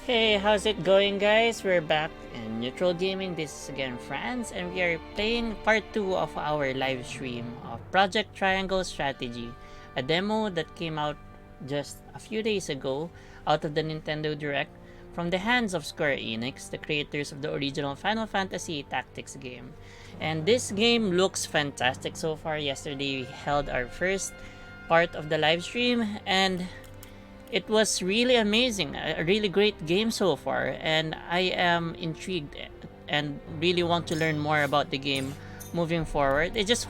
Hey, how's it going, guys? We're back in Neutral Gaming. This is again Franz, and we are playing part 2 of our live stream of Project Triangle Strategy, a demo that came out just a few days ago out of the Nintendo Direct from the hands of Square Enix, the creators of the original Final Fantasy Tactics game. And this game looks fantastic so far. Yesterday, we held our first part of the live stream, and it was really amazing, a really great game so far, and I am intrigued and really want to learn more about the game moving forward. I just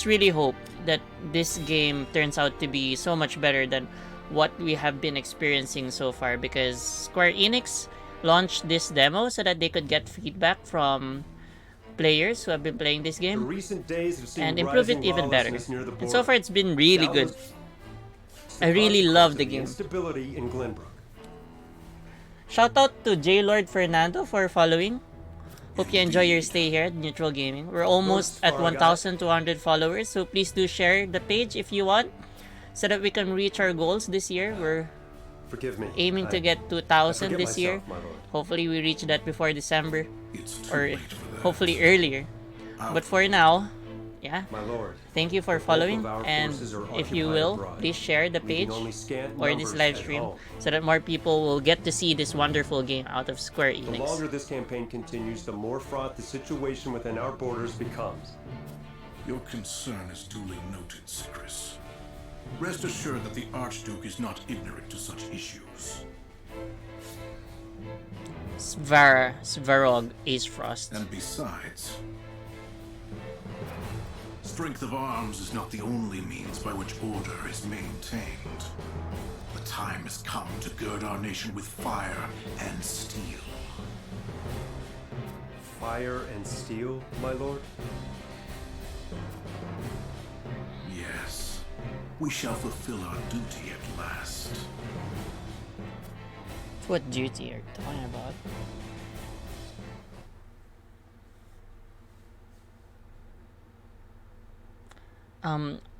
really hope that this game turns out to be so much better than what we have been experiencing so far, because Square Enix launched this demo so that they could get feedback from players who have been playing this game and improve it even better. And so far it's been really good. I really love the game. Shout out to J Lord Fernando for following. Hope you enjoy your stay here at Neutral Gaming. We're almost at 1,200 followers, so please do share the page if you want, so that we can reach our goals this year. We're aiming to get 2,000 this year. Hopefully we reach that before December, or hopefully earlier. But for now, yeah, thank you for following, and if you will, please share the page or this live stream so that more people will get to see this wonderful game out of Square Enix. The longer this campaign continues, the more fraught the situation within our borders becomes. Your concern is duly noted, Chris. Rest assured that the Archduke is not ignorant to such issues. Svarog Ace Frost. And besides, strength of arms is not the only means by which order is maintained. The time has come to gird our nation with fire and steel. Fire and steel, my lord? Yes, we shall fulfill our duty at last. What duty are you talking about?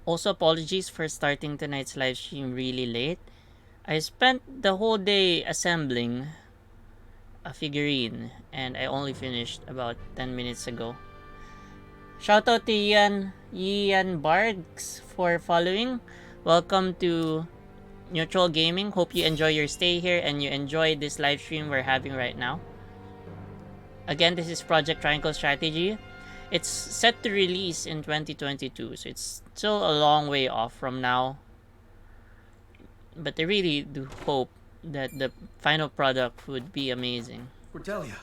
Also apologies for starting tonight's live stream really late. I spent the whole day assembling a figurine, and I only finished about 10 minutes ago. Shout out to Ian Barks for following. Welcome to Neutral Gaming. Hope you enjoy your stay here and you enjoy this live stream we're having right now. Again, this is Project Triangle Strategy. It's set to release in 2022, so it's still a long way off from now. But I really do hope that the final product would be amazing. Cordelia,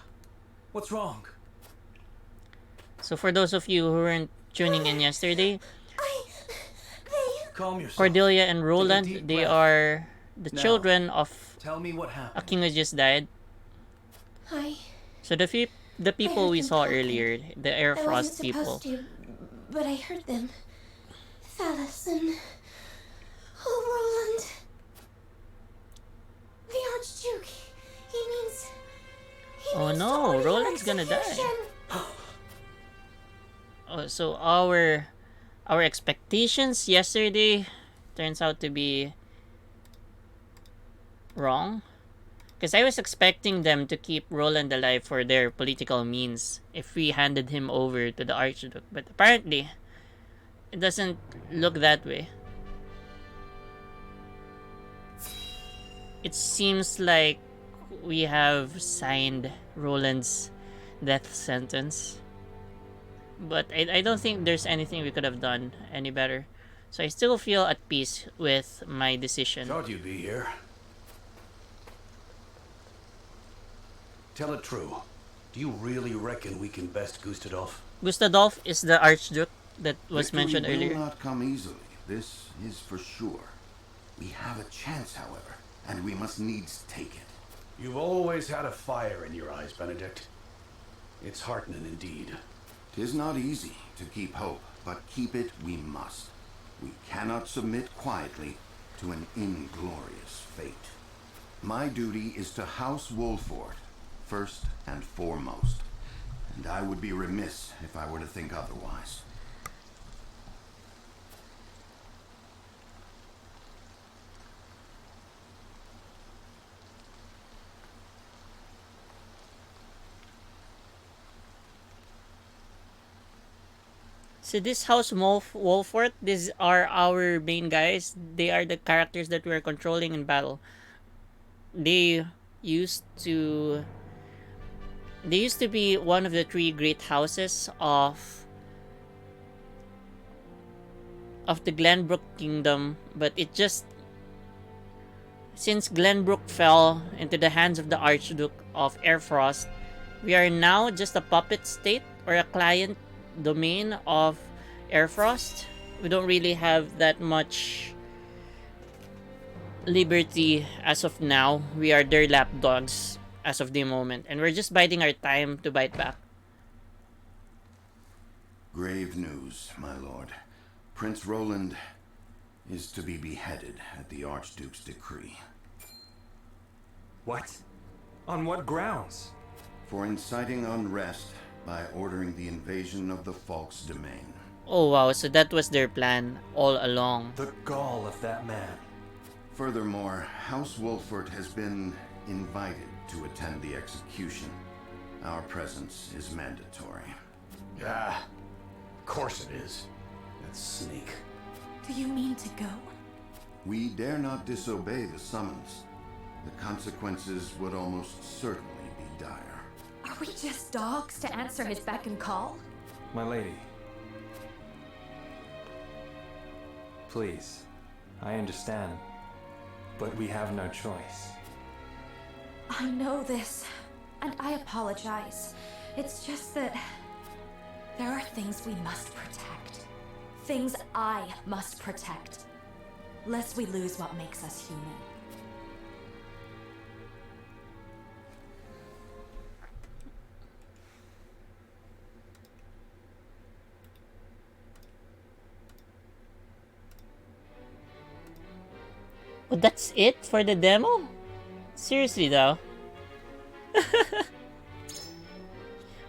what's wrong? So for those of you who weren't tuning in yesterday, Calm yourself. Cordelia and Roland, Take a deep they breath. are the Now, children of Tell me what a happened. king who just died. I So the people heard we them saw talking. earlier, the Air wasn't Frost people. supposed to, but I heard them. Phallus and Roland. The Archduke. He means Oh to no, order Roland's gonna die. execution. Oh, so our expectations yesterday turns out to be wrong. Because I was expecting them to keep Roland alive for their political means if we handed him over to the Archduke. But apparently, it doesn't look that way. It seems like we have signed Roland's death sentence. But I don't think there's anything we could have done any better. So I still feel at peace with my decision. Thought you'd be here. Tell it true. Do you really reckon we can best Gustadolf? Gustadolf is the Archduke that was Victory mentioned earlier. will not come easily. This is for sure. We have a chance, however, and we must needs take it. You've always had a fire in your eyes, Benedict. It's heartening indeed. 'Tis not easy to keep hope, but keep it we must. We cannot submit quietly to an inglorious fate. My duty is to House Wolford, first and foremost, and I would be remiss if I were to think otherwise. So this House Wolfort, these are our main guys. They are the characters that we're controlling in battle. They used to be one of the three great houses of the Glenbrook Kingdom, but it just, since Glenbrook fell into the hands of the Archduke of Airfrost, we are now just a puppet state or a client domain of Airfrost. We don't really have that much liberty as of now. We are their lapdogs as of the moment, and we're just biding our time to bite back. Grave news, my lord. Prince Roland is to be beheaded at the Archduke's decree. What? On what grounds? For inciting unrest by ordering the invasion of the Falk's domain. Oh wow, so that was their plan all along. The gall of that man. Furthermore, House Wolfort has been invited to attend the execution. Our presence is mandatory. Ah, of course it is. That sneak. Do you mean to go? We dare not disobey the summons. The consequences would almost certainly be dire. Are we just dogs to answer his beck and call? My lady. Please. I understand. But we have no choice. I know this, and I apologize. It's just that there are things we must protect. Things I must protect. Lest we lose what makes us human. Oh, that's it for the demo? Seriously though.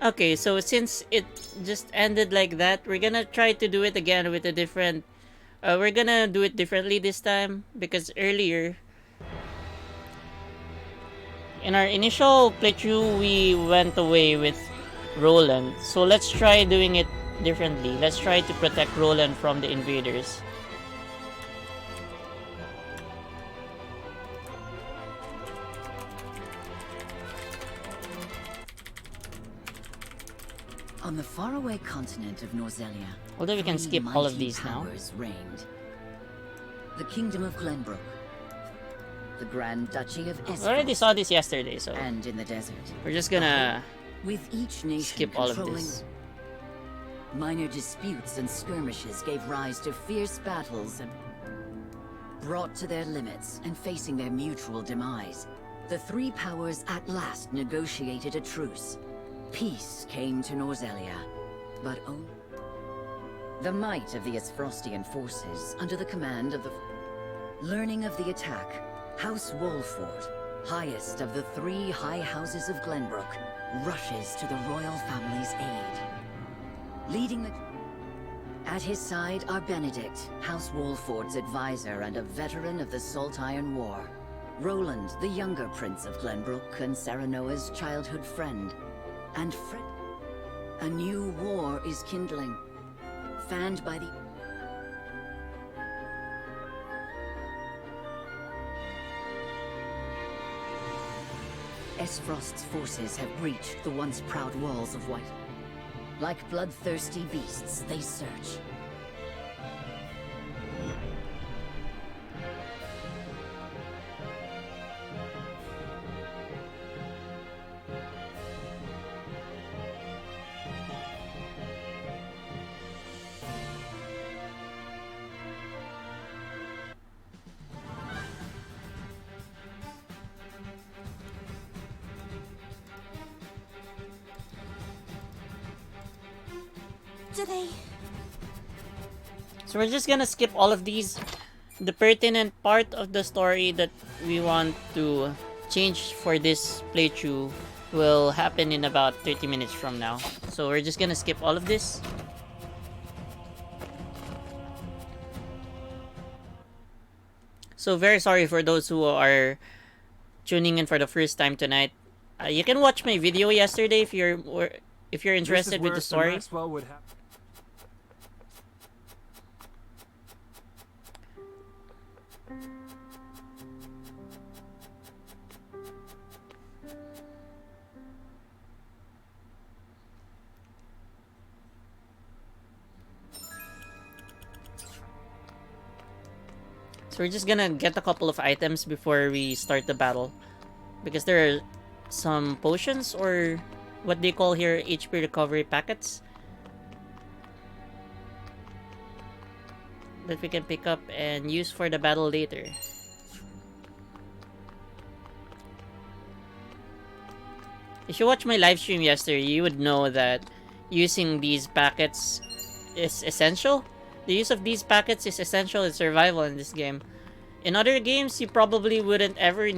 Okay, so since it just ended like that, we're gonna try to do it again with a different... we're gonna do it differently this time, because earlier, in our initial playthrough, we went away with Roland. So let's try doing it differently. Let's try to protect Roland from the invaders. On the faraway continent of Norzelia, Although we can three skip all of mighty these now. powers reigned. The Kingdom of Glenbrook, the Grand Duchy of We already Esfrost, saw this yesterday, so and in the desert, we're just gonna with each nation skip all of controlling this. minor disputes and skirmishes gave rise to fierce battles and brought to their limits and facing their mutual demise. The three powers at last negotiated a truce. Peace came to Norzelia, but only the might of the Esfrostian forces under the command of the... Learning of the attack, House Wolfort, highest of the three high houses of Glenbrook, rushes to the royal family's aid. Leading the... At his side are Benedict, House Wolfort's advisor and a veteran of the Salt Iron War. Roland, the younger prince of Glenbrook and Serenoa's childhood friend. And Fred... A new war is kindling, fanned by the... Esfrost's forces have breached the once proud walls of White. Like bloodthirsty beasts, they search. Do they... So we're just gonna skip all of these. The pertinent part of the story that we want to change for this playthrough will happen in about 30 minutes from now. So we're just gonna skip all of this. So very sorry for those who are tuning in for the first time tonight. You can watch my video yesterday if you're interested with the story. So we're just gonna get a couple of items before we start the battle. Because there are some potions, or what they call here HP recovery packets, that we can pick up and use for the battle later. If you watched my live stream yesterday, you would know that using these packets is essential. The use of these packets is essential in survival in this game. In other games, you probably wouldn't ever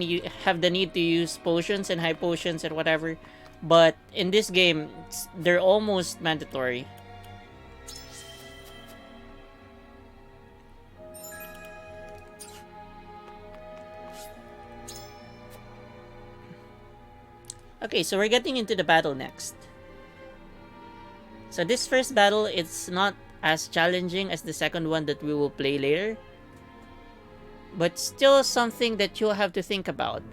have the need to use potions and high potions and whatever. But in this game, they're almost mandatory. Okay, so we're getting into the battle next. So this first battle, it's not as challenging as the second one that we will play later, but still something that you'll have to think about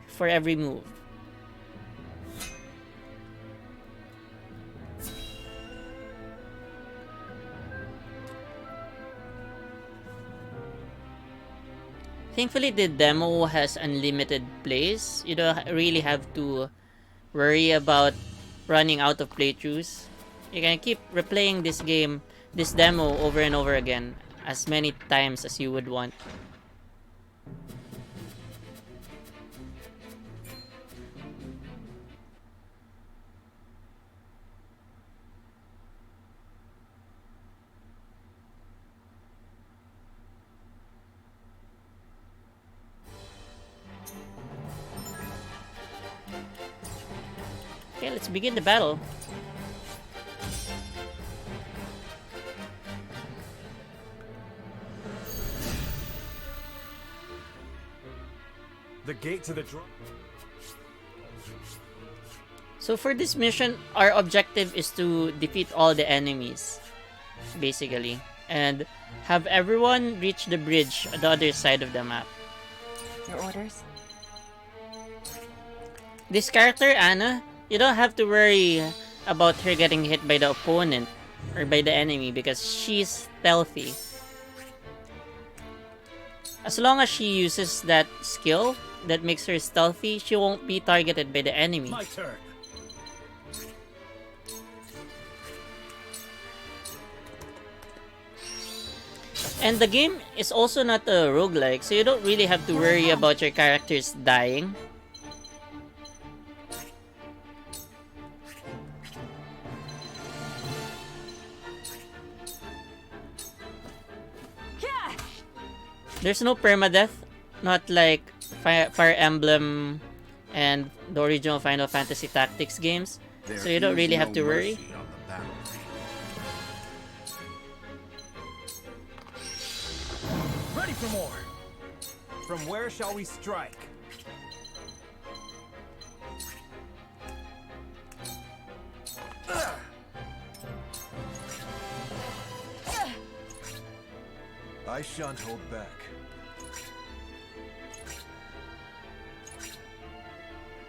for every move. Thankfully, the demo has unlimited plays. You don't really have to worry about running out of playthroughs. You can keep replaying this game, this demo, over and over again, as many times as you would want. Okay, let's begin the battle. The gate to the drum. So for this mission, our objective is to defeat all the enemies, basically, and have everyone reach the bridge on the other side of the map. Your orders? This character, Anna, you don't have to worry about her getting hit by the opponent or by the enemy because she's stealthy. As long as she uses that skill that makes her stealthy, she won't be targeted by the enemy. My turn. And the game is also not a roguelike, so you don't really have to worry about your characters dying. There's no permadeath, not like Fire Emblem and the original Final Fantasy Tactics games, so you don't really have to worry. Ready for more. From where shall we strike? I shan't hold back.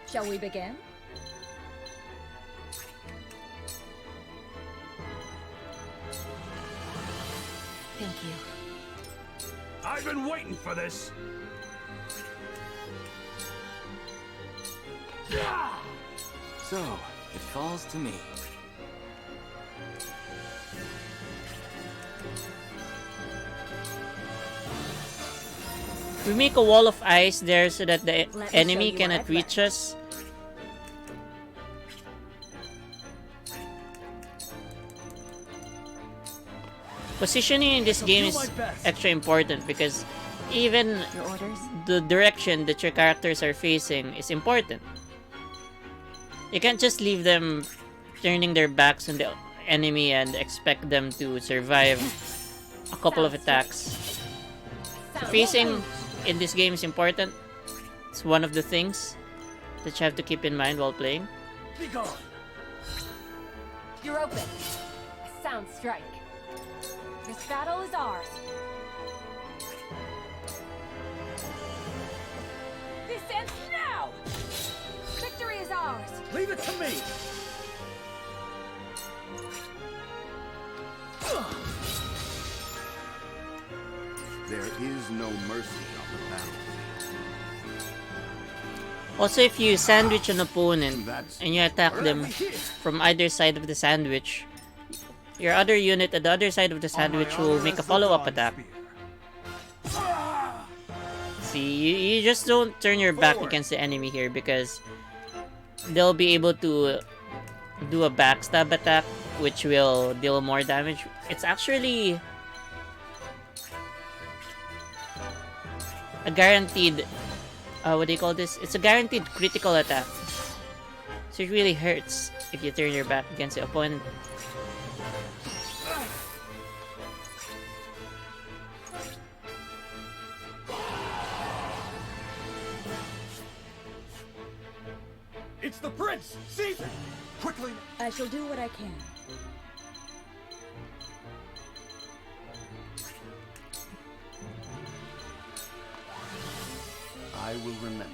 Shall we begin? Thank you. I've been waiting for this. So, it falls to me. We make a wall of ice there so that the enemy cannot reach us. Positioning in this game is extra important because even the direction that your characters are facing is important. You can't just leave them turning their backs on the enemy and expect them to survive a couple of attacks. So facing in this game is important. It's one of the things that you have to keep in mind while playing. Be gone. You're open. A sound strike. This battle is ours. me! There is no mercy on the battlefield. Also, if you sandwich an opponent and you attack them from either side of the sandwich, your other unit at the other side of the sandwich will make a follow-up attack. See, you just don't turn your back against the enemy here because they'll be able to do a backstab attack which will deal more damage. It's actually a guaranteed what do you call this? It's a guaranteed critical attack. So it really hurts if you turn your back against the opponent. It's the prince! Caesar! Quickly! I shall do what I can. I will remember.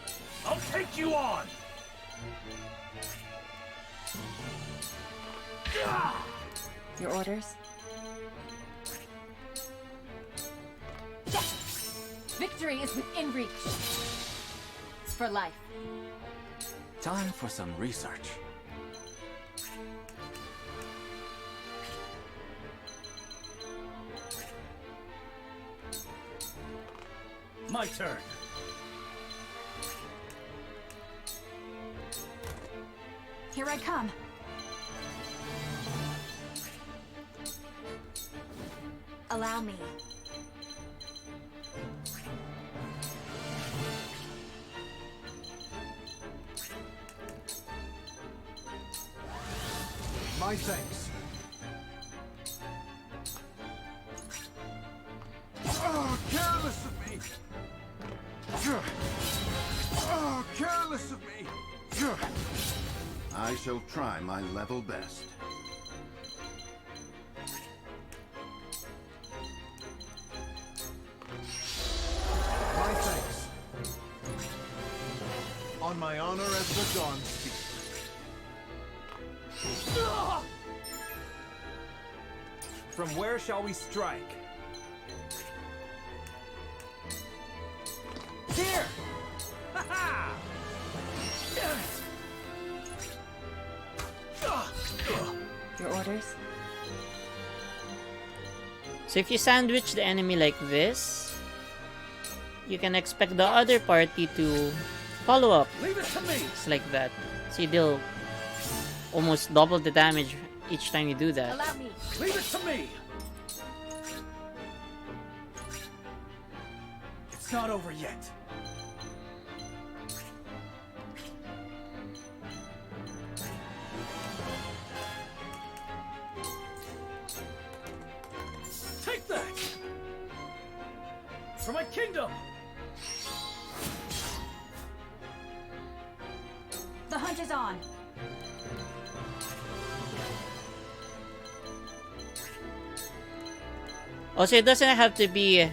I'll take you on! Your orders? Yes! Victory is within reach. For life. Time for some research. My turn. Here I come. Allow me. My thanks. Oh, careless of me! Oh, careless of me! I shall try my level best. My thanks. On my honor as the Dawn Speaker. From where shall we strike? Here! Ha-ha! Your orders? So if you sandwich the enemy like this, you can expect the other party to follow up. Leave it to me! It's like that. See, they'll almost double the damage each time you do that. Allow me. Leave it to me! It's not over yet. Take that! For my kingdom! The hunt is on. Also, it doesn't have to be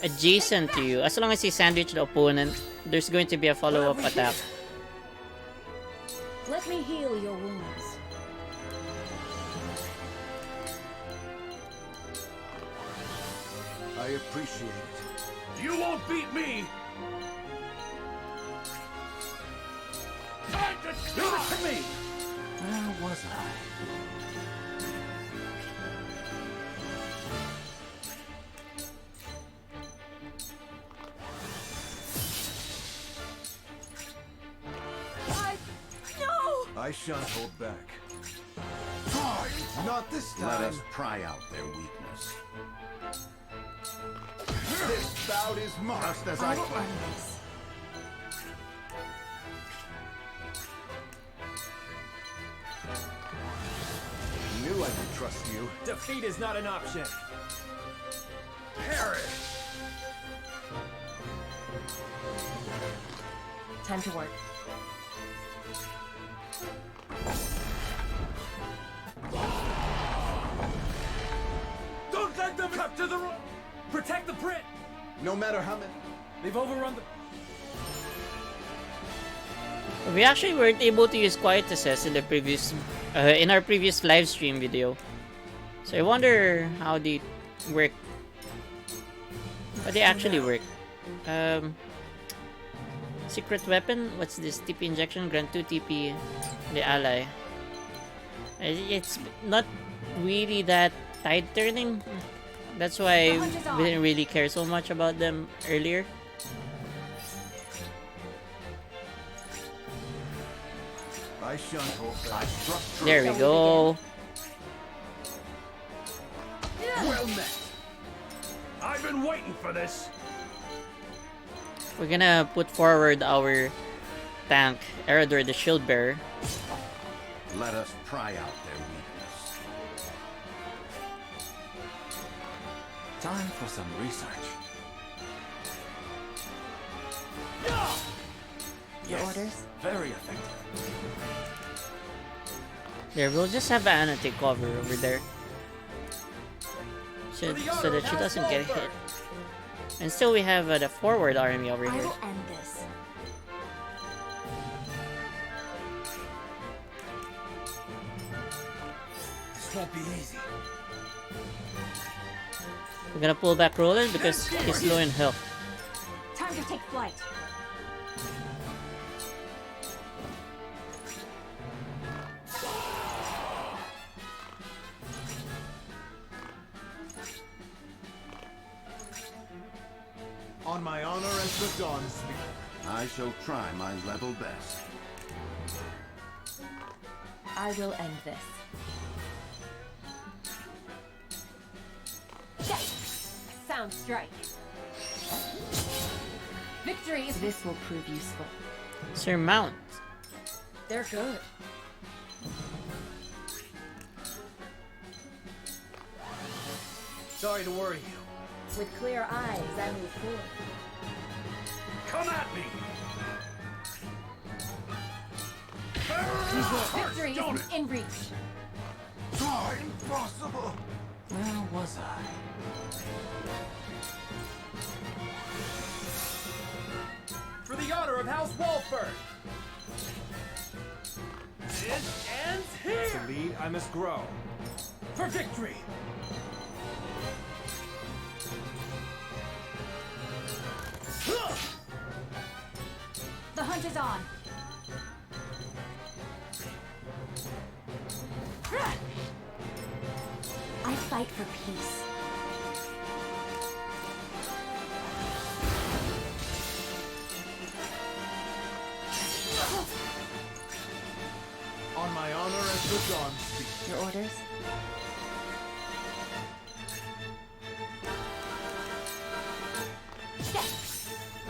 adjacent to you. As long as you sandwich the opponent, there's going to be a follow-up attack. Let me heal your wounds. I appreciate it. You won't beat me! Time to do it to me! Where was I? I shan't hold back. Not this time. Let us pry out their weakness. This bout is mine. Just as I planned. Knew I could trust you. Defeat is not an option. Perish. Time to work. Don't let them cut to the road. Protect the Brit. No matter how many. They've overrun the... We actually weren't able to use quiet assist in the in our previous live stream video. So I wonder how they work. How they actually work. Secret weapon. What's this? TP injection. Grant 2 TP. The ally. It's not really that tide turning. That's why we didn't really care so much about them earlier. There we go. Well met. I've been waiting for this. We're gonna put forward our tank, Erador the Shield Bearer. Let us pry out their weakness. Time for some research. Your orders? Very effective. There, we'll just have Anna take cover over there. So that she doesn't get hit. And still we have the forward army over I here. will end this. This won't be easy. We're gonna pull back Roland because he's low in health. Time to take flight. On my honor as the Dawn Speaker. I shall try my level best. I will end this. Check. Sound strike. Victory is. This will prove useful. Surmount. They're good. Sorry to worry you. With clear eyes, I move forward. Come at me! Victory is in reach. Impossible! Where was I? For the honor of House Walford! This ends here! To lead, I must grow. For victory! The hunt is on. I fight for peace. On my honor as the Dawn Speaker. Your orders?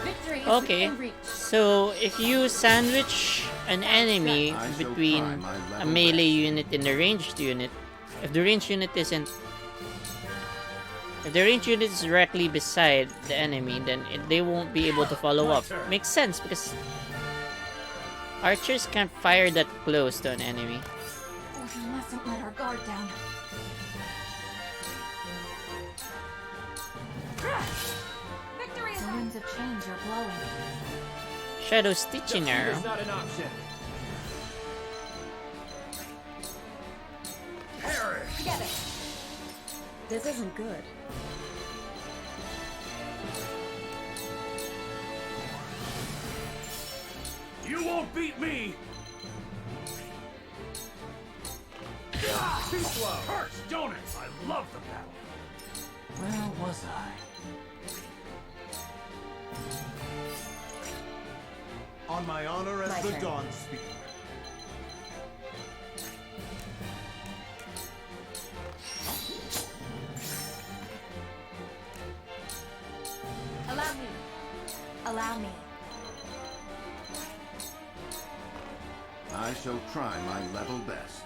Victory is Okay, within reach. so if you sandwich an enemy between a melee unit and a ranged unit, if the ranged unit isn't, if the ranged unit is directly beside the enemy, then they won't be able to follow up. Makes sense because archers can't fire that close to an enemy. We mustn't let our guard down. Victory is The winds of change are blowing. Shadow Stitching Arrow. It's not an option. Perish! Together. This isn't good. You won't beat me! Too slow! Hurts, don't it? I love the battle. Where was I? On my honor as My the turn. Dawn Speaker. Allow me. Allow me. I shall try my level best.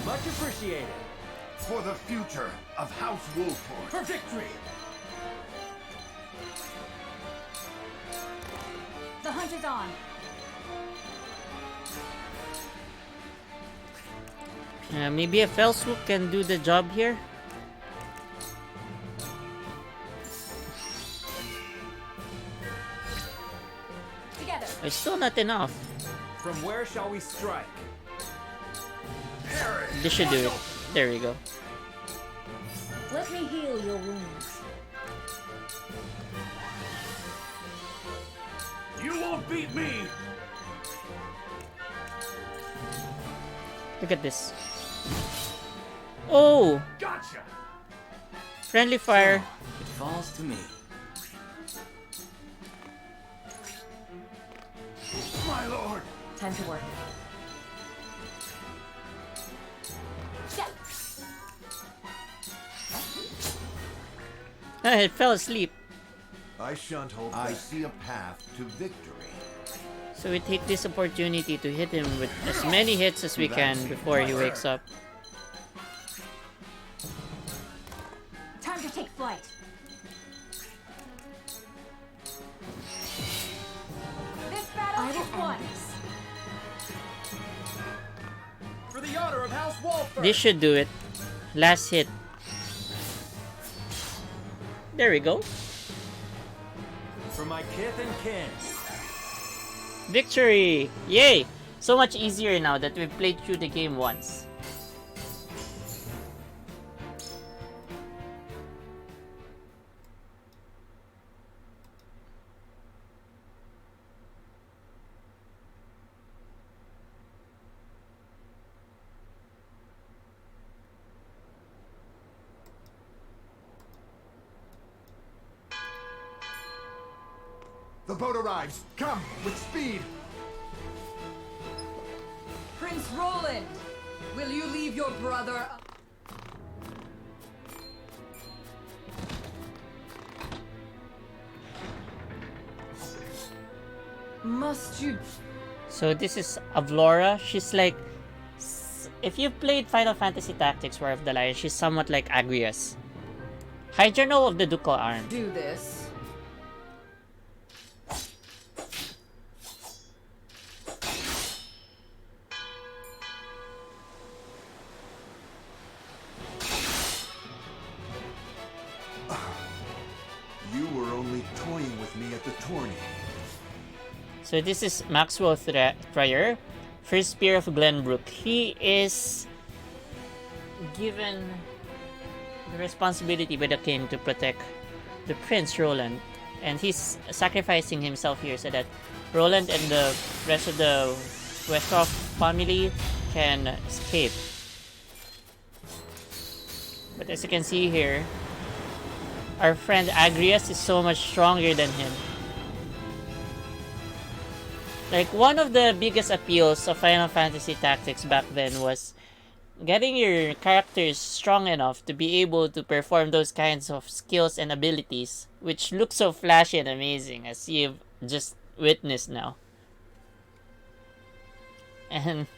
Much appreciated. For the future of House Wolford. For victory! The hunt is on. Maybe a fell swoop can do the job here. It's still not enough. From where shall we strike? This should do it. There we go. Let me heal your wounds. You won't beat me! Look at this. Oh! Gotcha! Friendly fire. It falls to me. My lord! Time to work. It fell asleep. I shan't hold I back. see a path to victory. So we take this opportunity to hit him with as many hits as we can before he wakes up. Time to take flight. This battle is won. For the honor of House Walford. This should do it. Last hit. There we go. For my kith and kin. Victory! Yay! So much easier now that we've played through the game once. The boat arrives! Come, with speed! Prince Roland, will you leave your brother? Must you? So this is Avlora. She's like, if you've played Final Fantasy Tactics War of the Lion, she's somewhat like Agrias. Hydrono of the Ducal Arm. Do this. You were only toying with me at the tourney. So this is Maxwell Trier, First Spear of Glenbrook. He is given the responsibility by the king to protect the Prince Roland, and he's sacrificing himself here so that Roland and the rest of the Westroff family can escape. But as you can see here, our friend Agrias is so much stronger than him. Like, one of the biggest appeals of Final Fantasy Tactics back then was getting your characters strong enough to be able to perform those kinds of skills and abilities, which look so flashy and amazing, as you've just witnessed now. And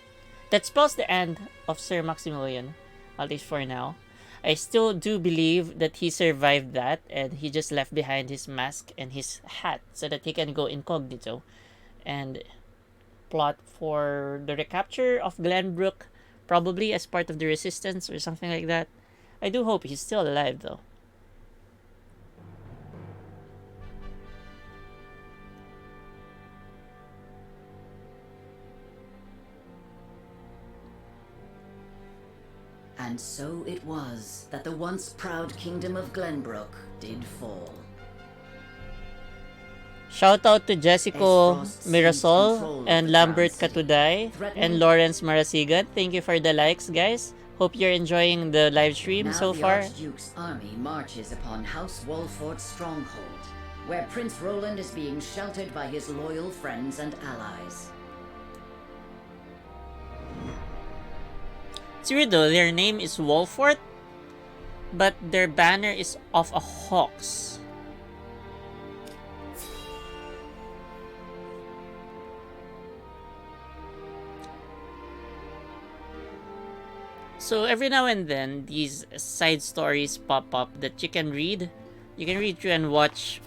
that spells the end of Sir Maximilian, at least for now. I still do believe that he survived that, and he just left behind his mask and his hat so that he can go incognito and plot for the recapture of Glenbrook, probably as part of the resistance or something like that. I do hope he's still alive though. And so it was that the once proud kingdom of Glenbrook did fall. Shout out to Jessico Mirasol and Lambert Katuday and Lawrence Marasigan. Thank you for the likes, guys. Hope you're enjoying the live stream so far. Now the Archduke's army marches upon House Wolfort's stronghold, where Prince Roland is being sheltered by his loyal friends and allies. It's weird though, their name is Wolfort, but their banner is of a hawks. So every now and then, these side stories pop up that you can read. You can read through and watch.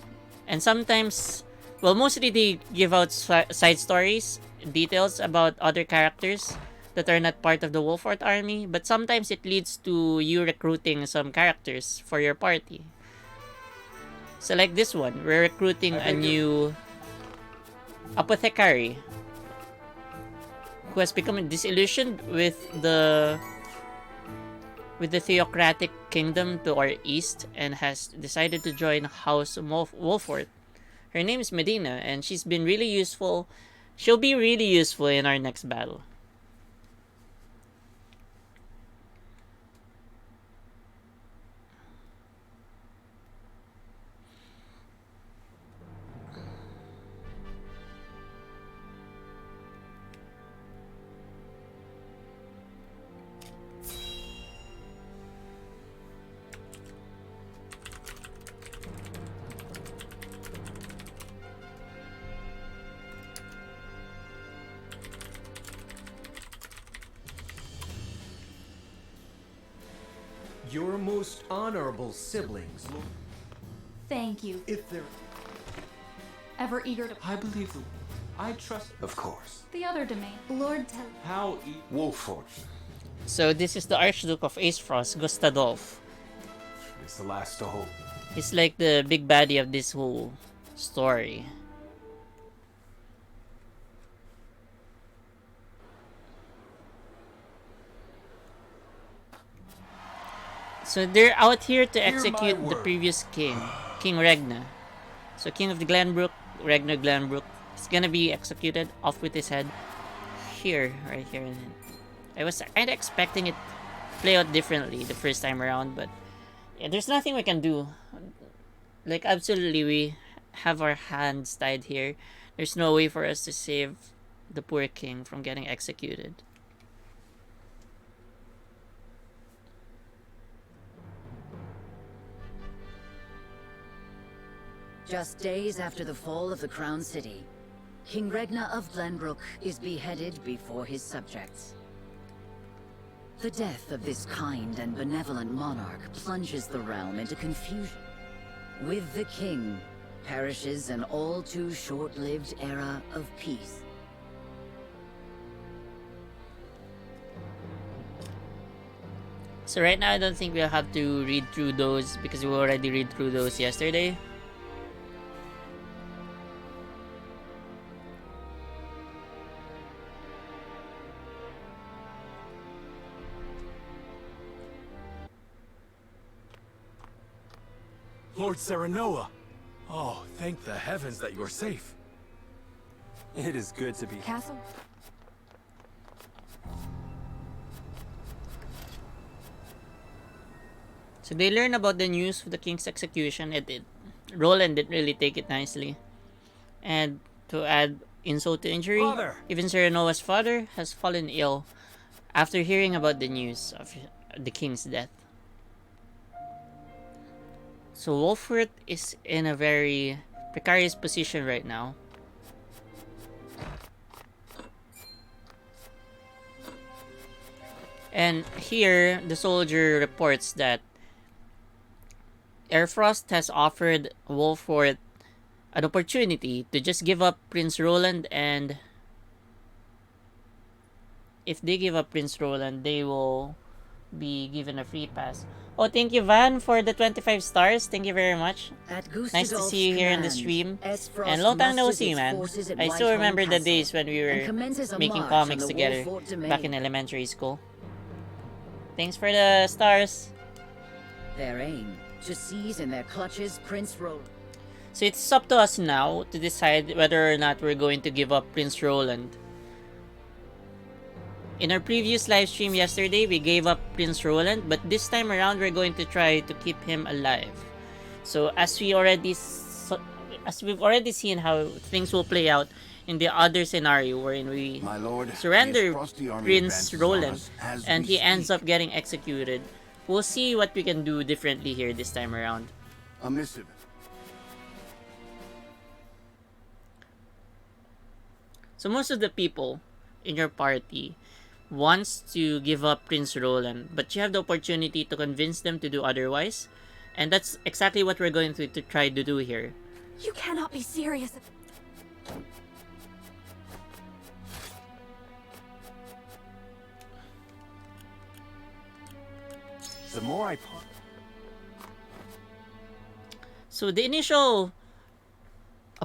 And sometimes, well, mostly they give out side stories, details about other characters that are not part of the Wolfort army. But sometimes it leads to you recruiting some characters for your party. So like this one, we're recruiting a new apothecary who has become disillusioned with the theocratic kingdom to our east and has decided to join House Wolford. Her name is Medina, and she's been really useful. She'll be really useful in our next battle. Your most honorable siblings. Thank you. If they're Ever eager to... I believe the I trust Of course. The other domain. Lord Tel... How Wolford. So this is the Archduke of Acefrost, Gustadolf. It's the last to hope. He's like the big baddie of this whole story. So they're out here to execute the previous king, King Regna. So King of the Glenbrook, Regna Glenbrook, is gonna be executed off with his head. Here, right here. I was kinda expecting it to play out differently the first time around, but yeah, there's nothing we can do. Like, absolutely, we have our hands tied here. There's no way for us to save the poor king from getting executed. Just days after the fall of the Crown City, King Regna of Glenbrook is beheaded before his subjects. The death of this kind and benevolent monarch plunges the realm into confusion. With the king perishes an all too short-lived era of peace. So right now, I don't think we'll have to read through those because we already read through those yesterday. Lord Serenoa! Oh, thank the heavens that you're safe. It is good to be... Castle? So they learn about the news of the king's execution. Roland didn't really take it nicely. And to add insult to injury, Father! even Serenoa's father has fallen ill after hearing about the news of the king's death. So Wolfert is in a very precarious position right now. And here, the soldier reports that Airfrost has offered Wolfert an opportunity to just give up Prince Roland, and if they give up Prince Roland, they will be given a free pass. Oh, thank you, Van, for the 25 stars. Thank you very much. Nice to see you here in the stream. And long time no see, man. I still remember the days when we were making comics together back in elementary school. Thanks for the stars. Their aim, to seize in their clutches Prince Roland. So it's up to us now to decide whether or not we're going to give up Prince Roland. In our previous live stream yesterday, we gave up Prince Roland, but this time around, we're going to try to keep him alive. So as we've already seen how things will play out in the other scenario wherein we surrender Prince Roland and he ends up getting executed, we'll see what we can do differently here this time around. A missive. So most of the people in your party wants to give up Prince Roland, but you have the opportunity to convince them to do otherwise, and that's exactly what we're going to try to do here. You cannot be serious. The more I... So the initial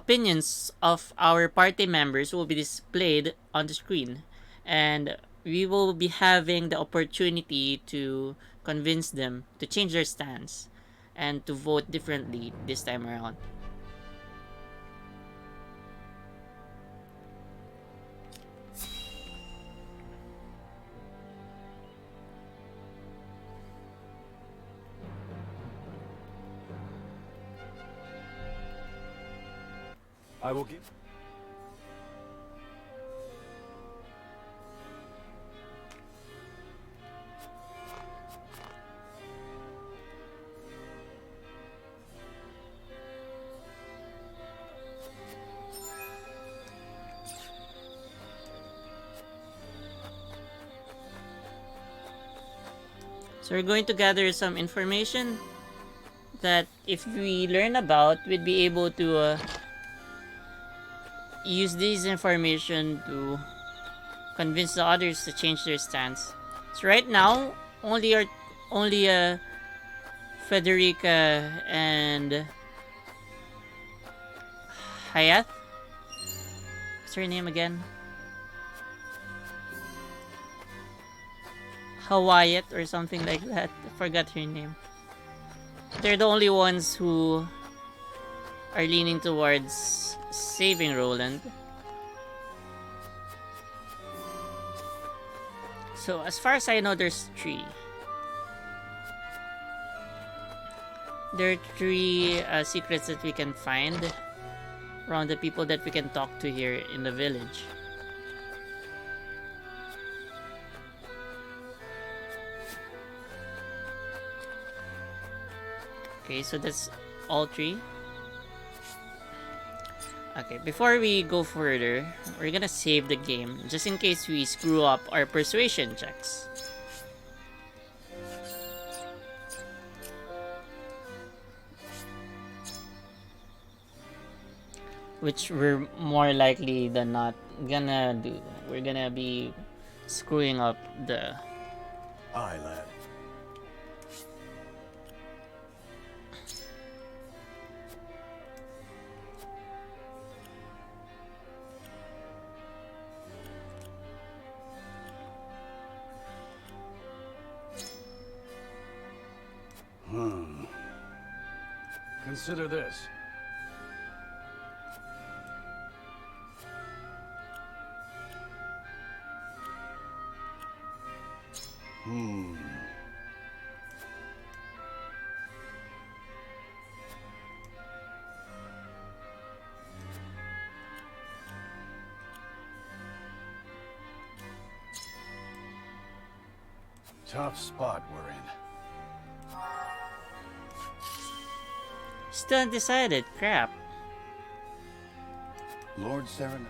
opinions of our party members will be displayed on the screen, and we will be having the opportunity to convince them to change their stance and to vote differently this time around. I will give. So we're going to gather some information that if we learn about, we'd be able to use this information to convince the others to change their stance. So right now, only Federica and Hayat. What's her name again? Hawayat or something like that. I forgot her name. They're the only ones who are leaning towards saving Roland. So as far as I know, there's 3. There are 3 secrets that we can find around the people that we can talk to here in the village. Okay, so that's all 3. Okay, before we go further, we're gonna save the game just in case we screw up our persuasion checks. Which we're more likely than not gonna do. We're gonna be screwing up the... Aye, lad. Consider this. Tough spot we're in. Still undecided. Crap. Lord Serena.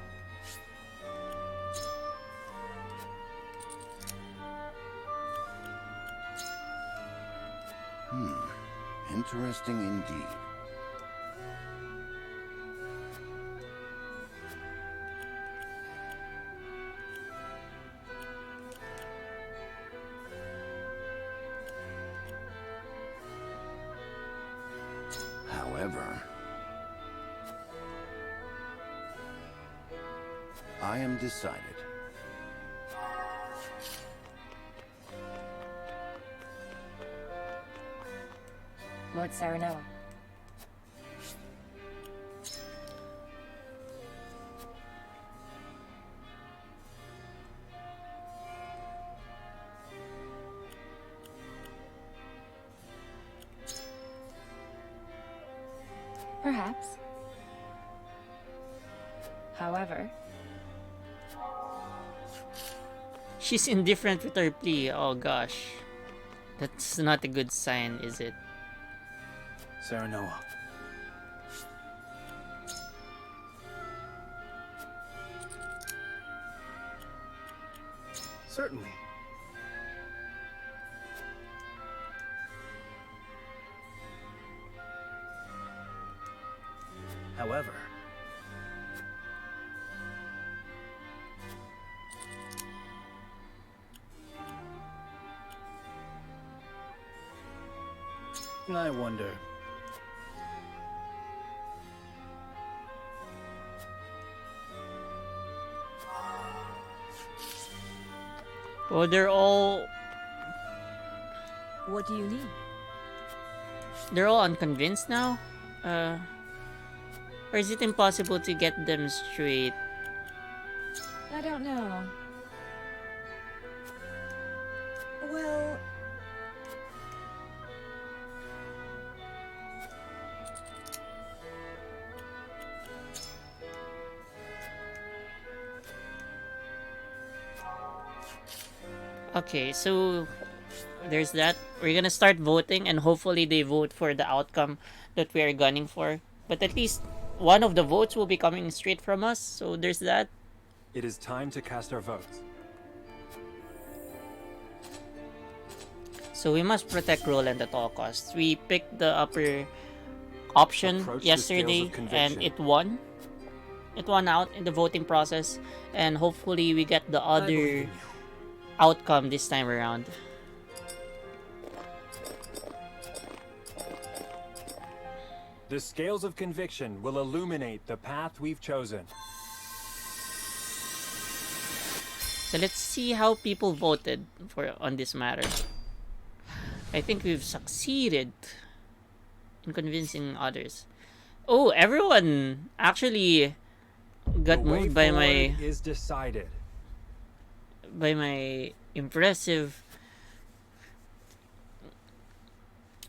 Interesting indeed. However, I am decided. Lord Serenoa. Perhaps. However, She's indifferent with her plea. Oh gosh. That's not a good sign, is it? Serenoa. Certainly. However, I wonder. Oh, they're all What do you need? unconvinced now? Or is it impossible to get them straight? I don't know. Well, Okay, so there's that. We're gonna start voting, and hopefully they vote for the outcome that we are gunning for. But at least one of the votes will be coming straight from us, so there's that. It is time to cast our votes. So we must protect Roland at all costs. We picked the upper option Approach the yesterday, scales of and conviction. it won. It won out in the voting process, and hopefully we get the other outcome this time around. The scales of conviction will illuminate the path we've chosen. So let's see how people voted on this matter. I think we've succeeded in convincing others. Oh, everyone actually got The way moved by forward is decided. my impressive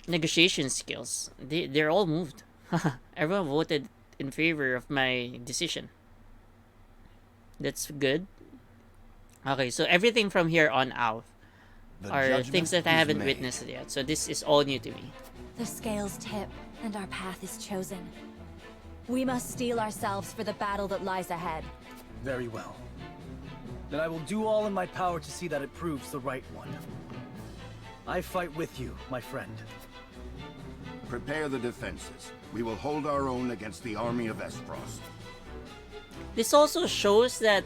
negotiation skills. They're all moved. Everyone voted in favor of my decision. That's good. Okay, so everything from here on out are things that I haven't witnessed yet. So this is all new to me. The scales tip, and our path is chosen. We must steel ourselves for the battle that lies ahead. Very well. Then I will do all in my power to see that it proves the right one. I fight with you, my friend. Prepare the defenses. We will hold our own against the army of Esfrost. This also shows that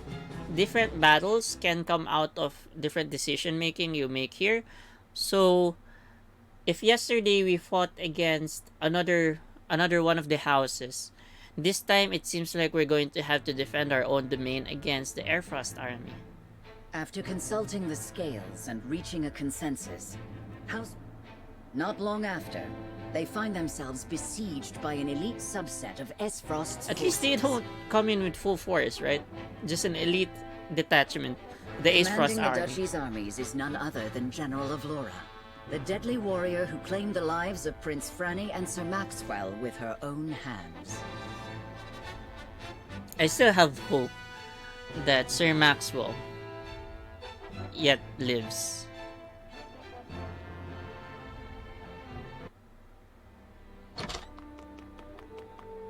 different battles can come out of different decision making you make here. So if yesterday we fought against another one of the houses, this time it seems like we're going to have to defend our own domain against the Airfrost army. After consulting the scales and reaching a consensus, not long after, they find themselves besieged by an elite subset of Esfrost's At least they don't come in with full force, right? Just an elite detachment. The Ace Frost Commanding the army. Duchy's armies is none other than General of Laura, the deadly warrior who claimed the lives of Prince Franny and Sir Maxwell with her own hands. I still have hope that Sir Maxwell yet lives.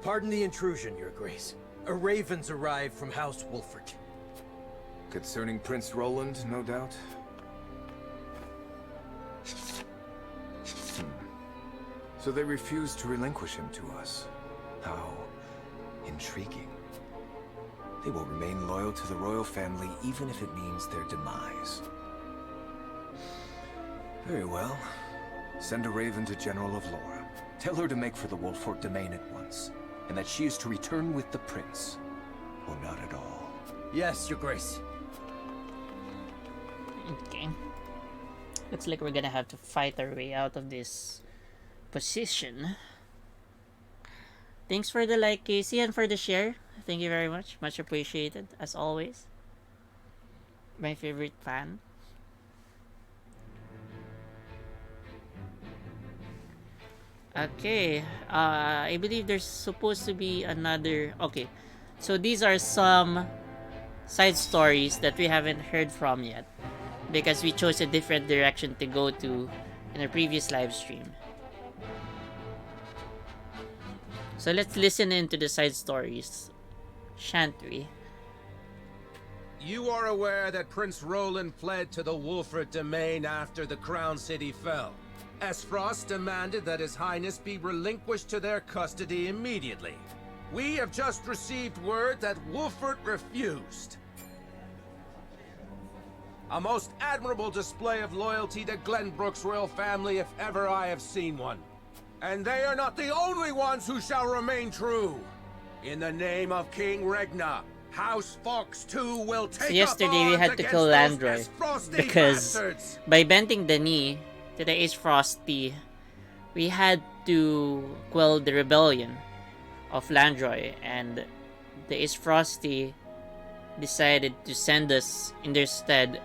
Pardon the intrusion, Your Grace. A raven's arrived from House Wolfert. Concerning Prince Roland, no doubt? So they refused to relinquish him to us. How intriguing. They will remain loyal to the royal family even if it means their demise. Very well. Send a raven to General of Laura. Tell her to make for the Wolfort domain at once, and that she is to return with the prince, or not at all. Yes, Your Grace. Okay. Looks like we're gonna have to fight our way out of this position. Thanks for the like, Casey, and for the share. Thank you very much. Much appreciated, as always. My favorite fan. Okay. I believe there's supposed to be another... Okay. So these are some side stories that we haven't heard from yet, because we chose a different direction to go to in our previous live stream. So let's listen into the side stories, shan't we? You are aware that Prince Roland fled to the Wolfert domain after the Crown City fell. Esfrost demanded that His Highness be relinquished to their custody immediately. We have just received word that Wolfert refused. A most admirable display of loyalty to Glenbrook's royal family if ever I have seen one. And they are not the only ones who shall remain true. In the name of King Regna, House Fox 2 will take So yesterday we had to kill Landroy because by bending the knee to the Ace Frosty, we had to quell the rebellion of Landroy, and the Ace Frosty decided to send us in their stead,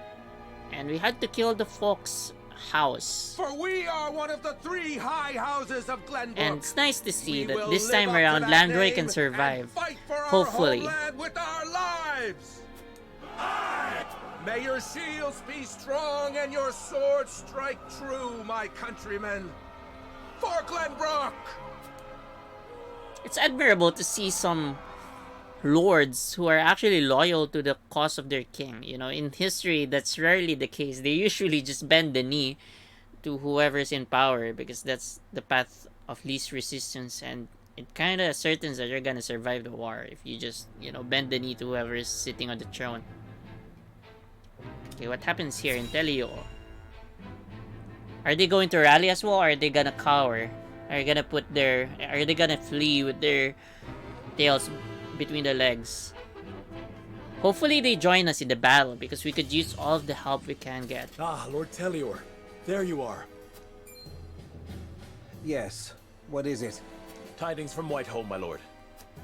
and we had to kill the Fox house. For we are one of the 3 high houses of Glenbrook. And it's nice to see that this time around Landroy can survive. Hopefully. With our lives. May your shields be strong and your swords strike true, my countrymen. For Glenbrook! It's admirable to see some lords who are actually loyal to the cause of their king. You know, in history, that's rarely the case. They usually just bend the knee to whoever's in power because that's the path of least resistance, and it kind of ascertains that you're gonna survive the war if you just, you know, bend the knee to whoever is sitting on the throne. Okay, what happens here in Telio? Are they going to rally as well, or are they gonna cower? Are they gonna flee with their tails between the legs? Hopefully they join us in the battle because we could use all of the help we can get. Ah, Lord Telior. There you are. Yes. What is it? Tidings from Whiteholm, my lord.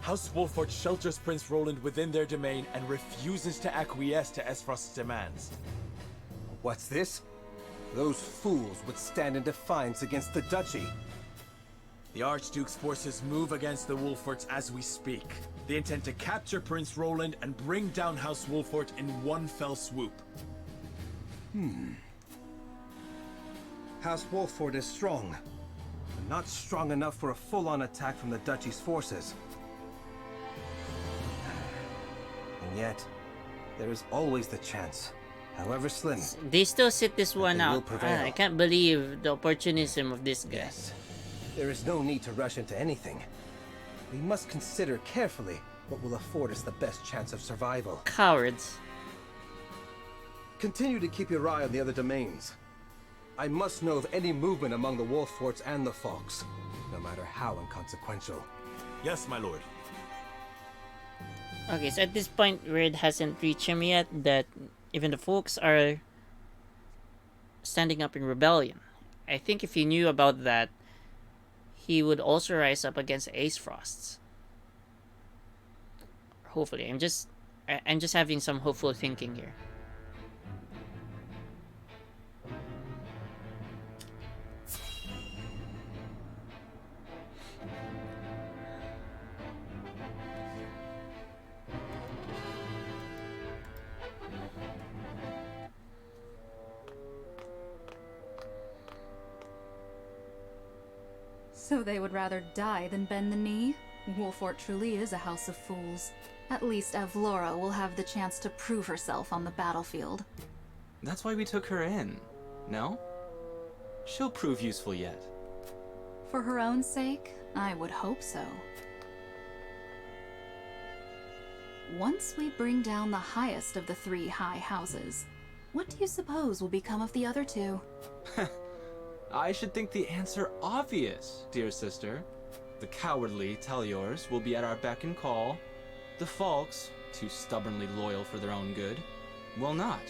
House Wolford shelters Prince Roland within their domain and refuses to acquiesce to Esfrost's demands. What's this? Those fools would stand in defiance against the duchy. The Archduke's forces move against the Wolforts as we speak. They intend to capture Prince Roland and bring down House Wolfort in one fell swoop. House Wolford is strong, but not strong enough for a full-on attack from the duchy's forces. And yet, there is always the chance, however slim. They still sit this one out. I can't believe the opportunism of this guy. Yes. There is no need to rush into anything. We must consider carefully what will afford us the best chance of survival. Cowards. Continue to keep your eye on the other domains. I must know of any movement among the Wolforts and the Fox, no matter how inconsequential. Yes, my lord. Okay, so at this point, word hasn't reached him yet that even the folks are standing up in rebellion. I think if he knew about that, he would also rise up against Ace Frosts. Hopefully, I'm just having some hopeful thinking here. So they would rather die than bend the knee? Wolfort truly is a house of fools. At least Avlora will have the chance to prove herself on the battlefield. That's why we took her in, no? She'll prove useful yet. For her own sake, I would hope so. Once we bring down the highest of the 3 high houses, what do you suppose will become of the other 2? I should think the answer obvious, dear sister. The cowardly Teliors will be at our beck and call. The Falks, too stubbornly loyal for their own good, will not.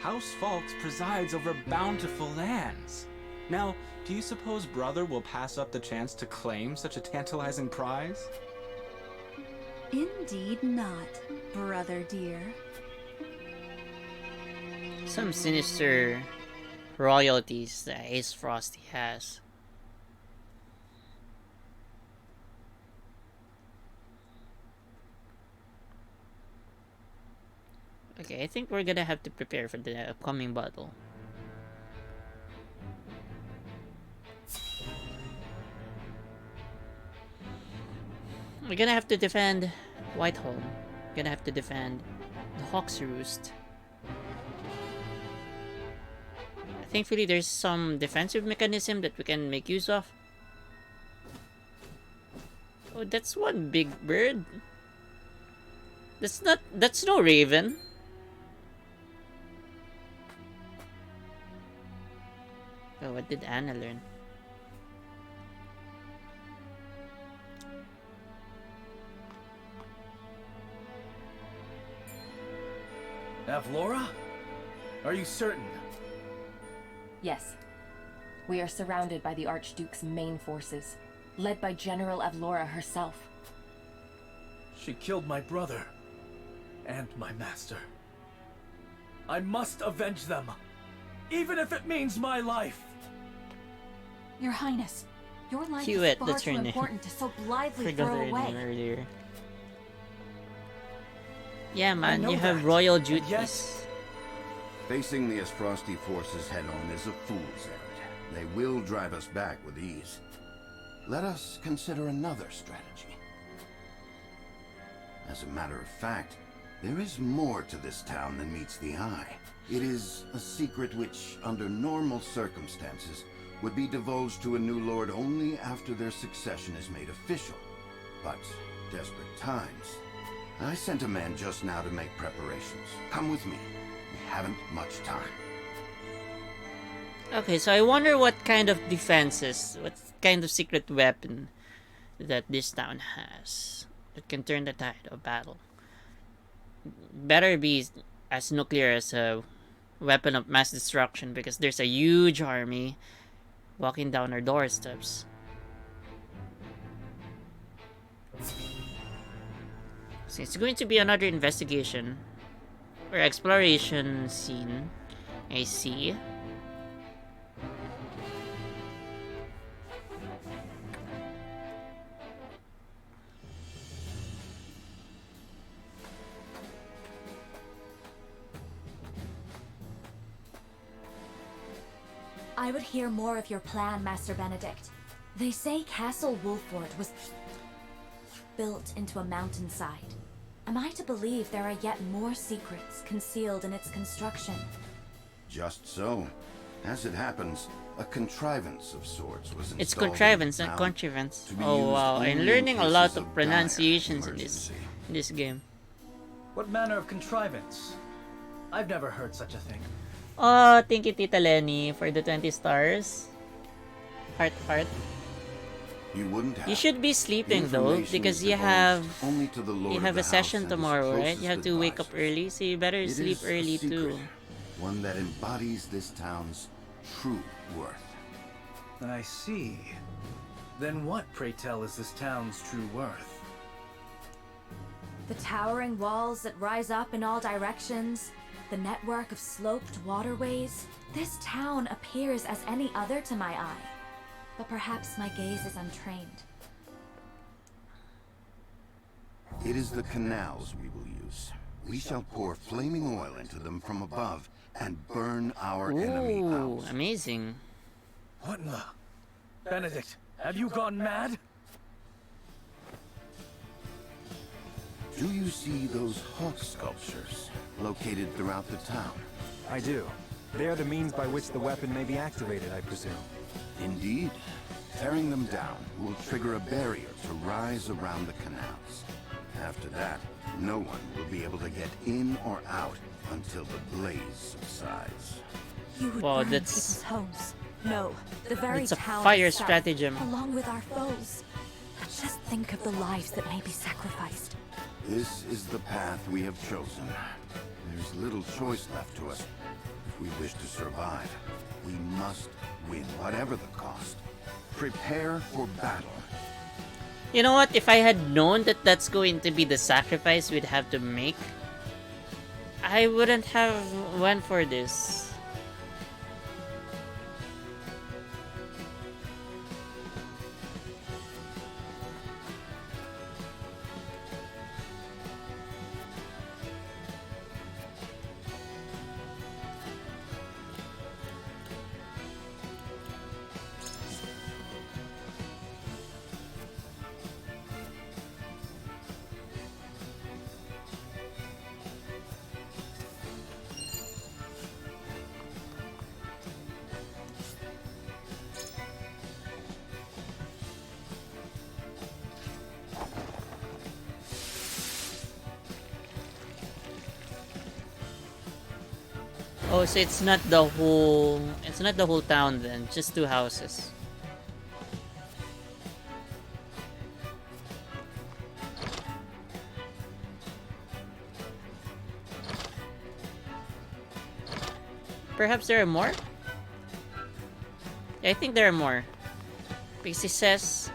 House Falks presides over bountiful lands. Now, do you suppose Brother will pass up the chance to claim such a tantalizing prize? Indeed not, brother dear. Some sinister royalties that Ace Frosty has. Okay, I think we're gonna have to prepare for the upcoming battle. We're gonna have to defend Whiteholm. We're gonna have to defend the Hawk's Roost. Thankfully, there's some defensive mechanism that we can make use of. Oh, that's one big bird. That's no raven. Oh, what did Anna learn? Avlora? Are you certain? Yes. We are surrounded by the Archduke's main forces, led by General Avlora herself. She killed my brother. And my master. I must avenge them. Even if it means my life. Your Highness, your life Hewitt, is far that's too her name. important to so blithely Forgot throw her away. name earlier. Yeah, man, know you have that. royal And duties. yet- Facing the Asfrosti forces head-on is a fool's errand. They will drive us back with ease. Let us consider another strategy. As a matter of fact, there is more to this town than meets the eye. It is a secret which, under normal circumstances, would be divulged to a new lord only after their succession is made official. But desperate times. I sent a man just now to make preparations. Come with me. We haven't much time. Okay, so I wonder what kind of defenses, what kind of secret weapon that this town has that can turn the tide of battle. Better be as nuclear as a weapon of mass destruction, because there's a huge army walking down our doorsteps. So it's going to be another investigation or exploration scene. I see. I would hear more of your plan, Master Benedict. They say Castle Wolfort was built into a mountainside. Am I to believe there are yet more secrets concealed in its construction? Just so. As it happens, a contrivance of sorts was installed. It's contrivance, in not town contrivance. to be Oh used wow, only I'm in learning a cases lot of of dire pronunciations in emergency. this game. What manner of contrivance? I've never heard such a thing. Oh, thank you, Tita Lenny, for the 20 stars. Heart, heart. You wouldn't have. You should be sleeping though, Information because is you have divulged only to the lord you of have the a session house and his tomorrow, right? closest You have to wake up advisors. early, so you better It sleep is a early secret, too. one that embodies this town's true worth. I see. Then what, pray tell, is this town's true worth? The towering walls that rise up in all directions, the network of sloped waterways. This town appears as any other to my eye, but perhaps my gaze is untrained. It is the canals we will use. We shall pour flaming oil into them from above and burn our enemy Ooh, out. amazing. What in the... Benedict, have you gone mad? Do you see those hawk sculptures located throughout the town? I do. They are the means by which the weapon may be activated, I presume. Indeed. Tearing them down will trigger a barrier to rise around the canals. After that, no one will be able to get in or out until the blaze subsides. You would Wow, burn that's- people's homes. No, the very It's a town fire itself, stratagem. along with our foes. Just think of the lives that may be sacrificed. This is the path we have chosen. There's little choice left to us. If we wish to survive, we must win, whatever the cost. Prepare for battle. You know what? If I had known that that's going to be the sacrifice we'd have to make, I wouldn't have went for this. Oh, so it's not the whole town then, just two houses. Perhaps there are more? I think there are more. Because he says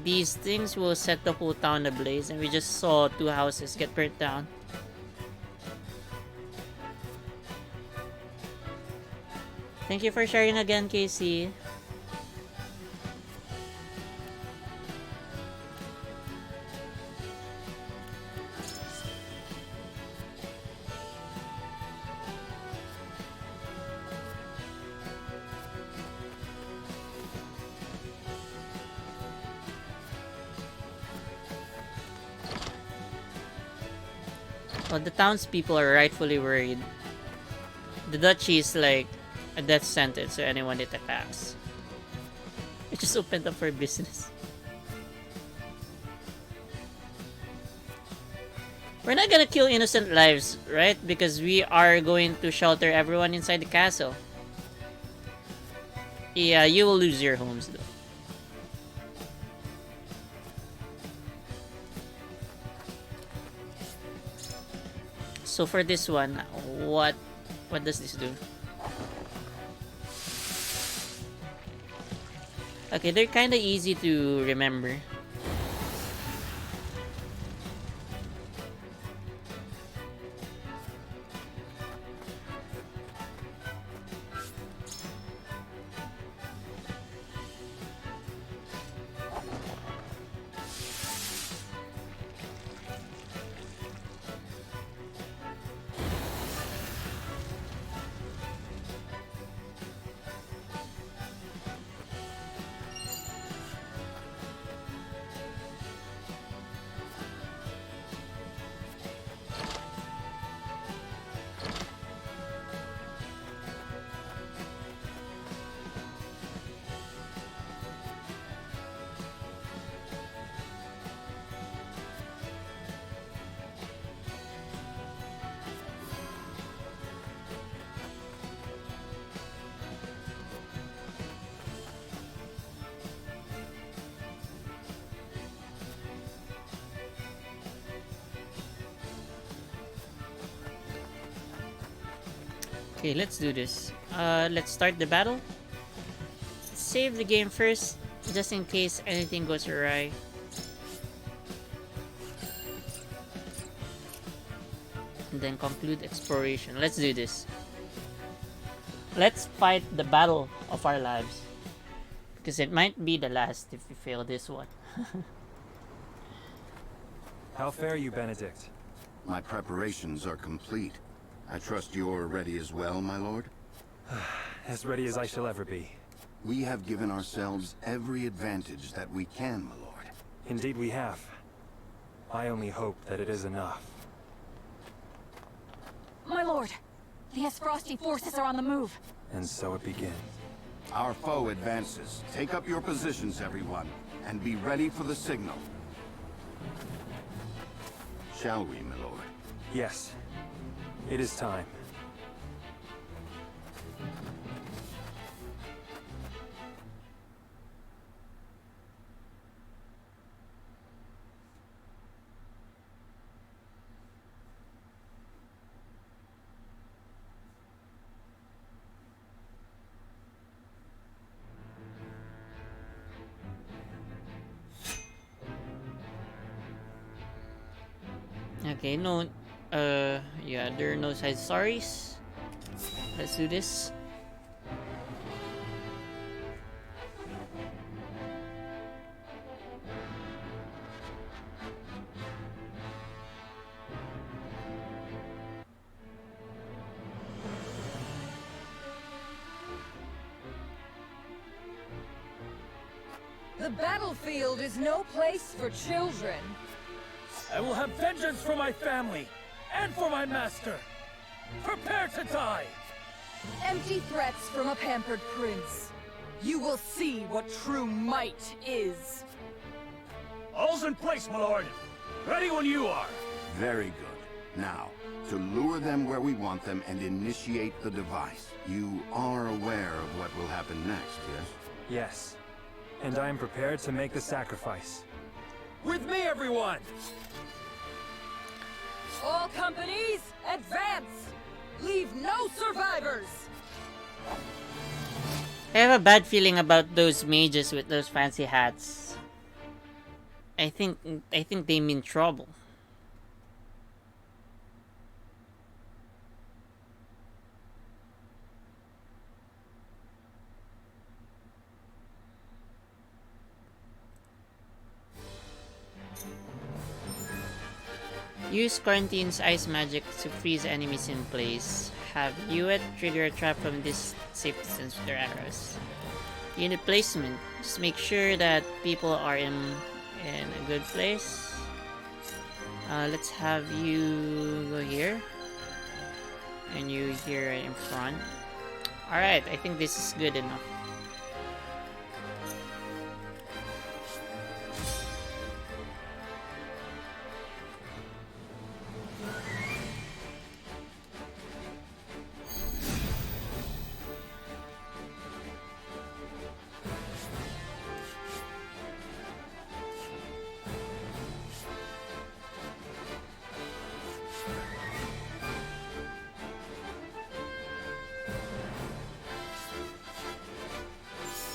these things will set the whole town ablaze, and we just saw 2 houses get burnt down. Thank you for sharing again, Casey. Well, the townspeople are rightfully worried. The duchy is like a death sentence to anyone it attacks. It just opened up for business. We're not gonna kill innocent lives, right? Because we are going to shelter everyone inside the castle. Yeah, you will lose your homes though. So for this one, what does this do? Okay, they're kind of easy to remember. Okay, let's do this. Let's start the battle. Save the game first, just in case anything goes awry. And then conclude exploration. Let's do this. Let's fight the battle of our lives. Because it might be the last if we fail this one. How fare you, Benedict? My preparations are complete. I trust you're ready as well, my lord? As ready as I shall ever be. We have given ourselves every advantage that we can, my lord. Indeed we have. I only hope that it is enough. My lord, the Frosty forces are on the move. And so it begins. Our foe advances. Take up your positions, everyone, and be ready for the signal. Shall we, my lord? Yes. It is time. Okay, no, yeah, there are no side stories. Let's do this. The battlefield is no place for children. I will have vengeance for my family and for my master. Prepare to die! Empty threats from a pampered prince. You will see what true might is. All's in place, my lord. Ready when you are. Very good. Now, to lure them where we want them and initiate the device. You are aware of what will happen next, yes? Yes. And I am prepared to make the sacrifice. With me, everyone! All companies, advance! Leave no survivors! I have a bad feeling about those mages with those fancy hats. I think they mean trouble. Use Quarantine's ice magic to freeze enemies in place. Have Hewitt trigger a trap from this safe distance with their arrows. Unit placement. Just make sure that people are in a good place. Let's have you go here. And you here in front. Alright, I think this is good enough.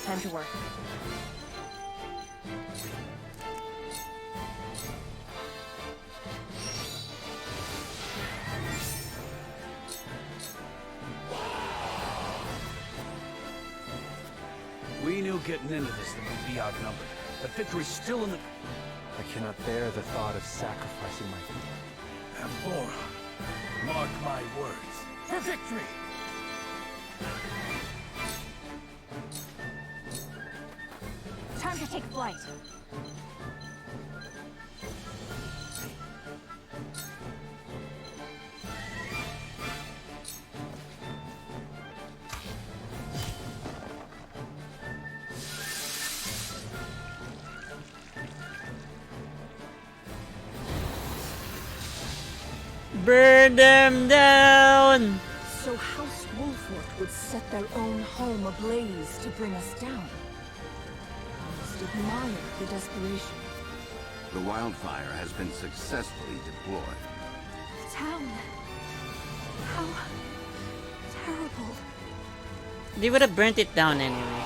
Time to work. We knew getting into this that we'd be outnumbered, but victory's still in the... I cannot bear the thought of sacrificing my... Amphora, mark my words. For victory! Time to take flight. Burn them down! So House Wolfort would set their own home ablaze to bring us down. I must admire the desperation. The wildfire has been successfully deployed. The town. How terrible. They would have burnt it down anyway.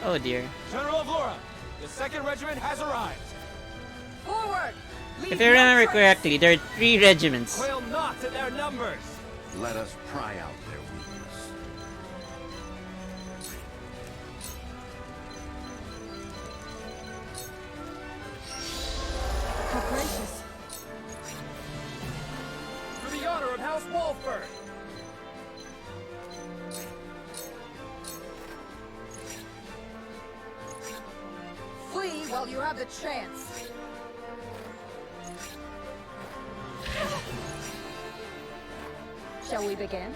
Oh dear. General Avlora, the 2nd Regiment has arrived. Forward! If I remember correctly, there are 3 regiments. Quail not at their numbers! Let us pry out their weakness. How gracious. For the honor of House Wolford! Flee while you have the chance. Shall we begin?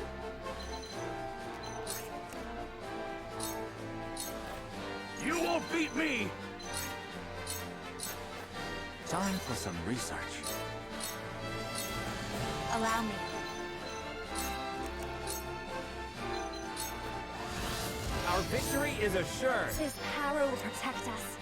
You won't beat me! Time for some research. Allow me. Our victory is assured. His power will protect us.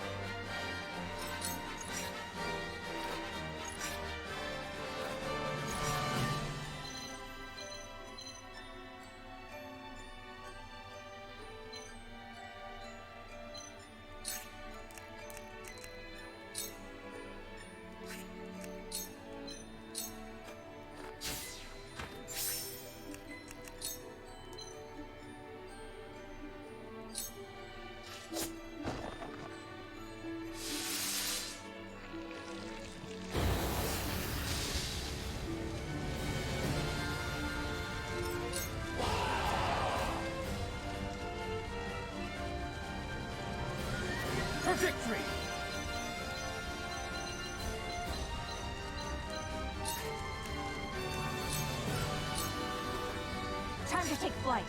For victory! Time to take flight.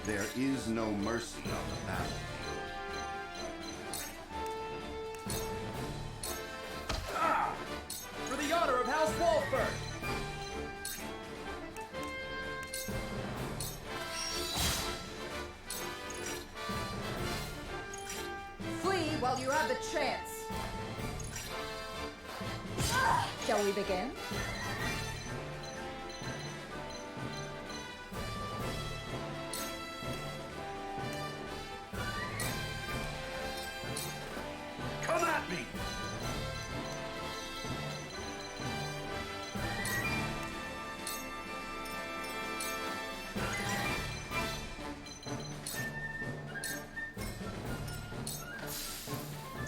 There is no mercy on the battlefield. while you have the chance. Shall we begin? Come at me!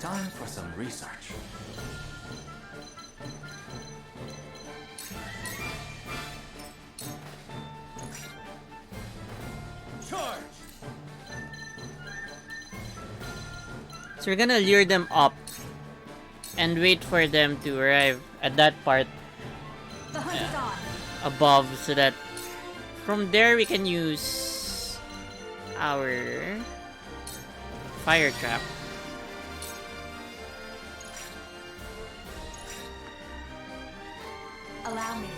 Time for some research. Charge! So we're gonna lure them up and wait for them to arrive at that part The hunt is on. above, so that from there we can use our fire trap. Allow me.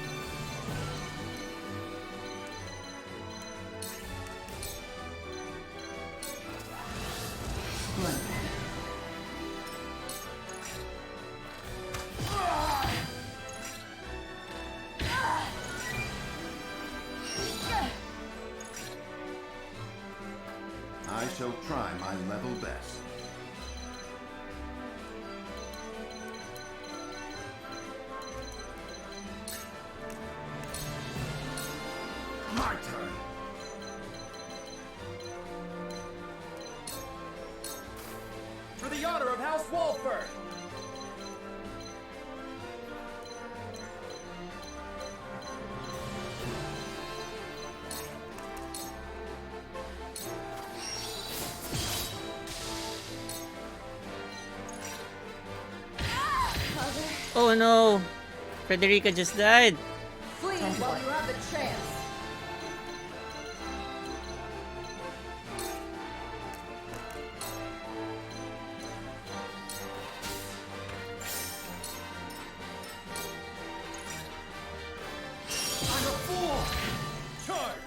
I shall try my level best. My turn! For the honor of House Walford! Oh no! Frederica just died! Flee while you have the chance. I'm a fool! Charge!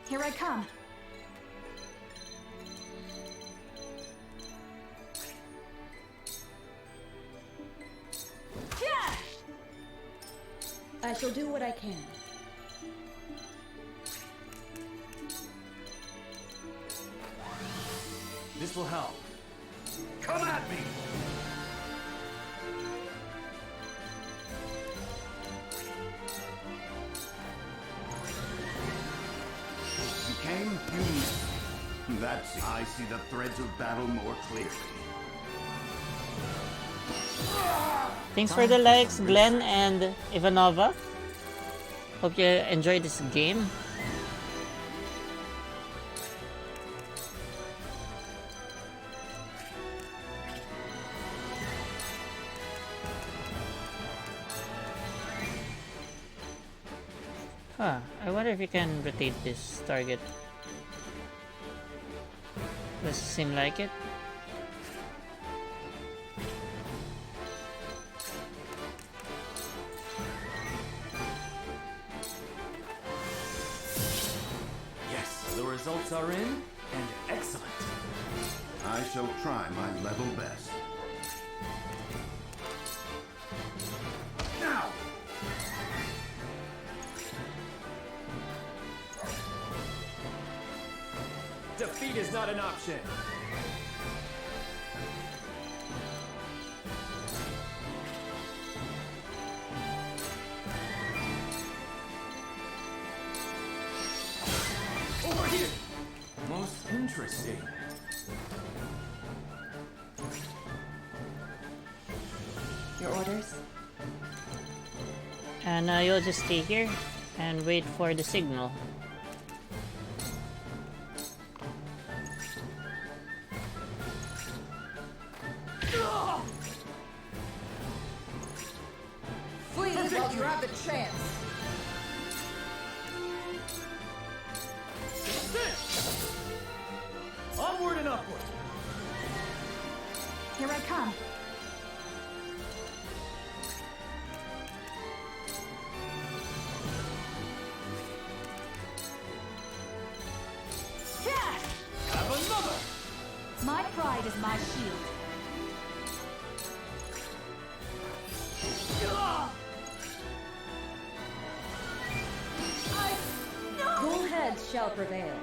Here I come. I shall do what I can. This will help. Come at me! You came, you missed. That's it. I see the threads of battle more clearly. Thanks for the likes, Glenn and Ivanova. Hope you enjoyed this game. Huh, I wonder if you can rotate this target. Does it seem like it? Yes, the results are in, and excellent. I shall try my level best. Now! Defeat is not an option. Over here! Most interesting. Your orders? And you'll just stay here and wait for the signal. Flee while you have the chance. Onward and upward. Here I come. is my shield. Cool heads shall prevail.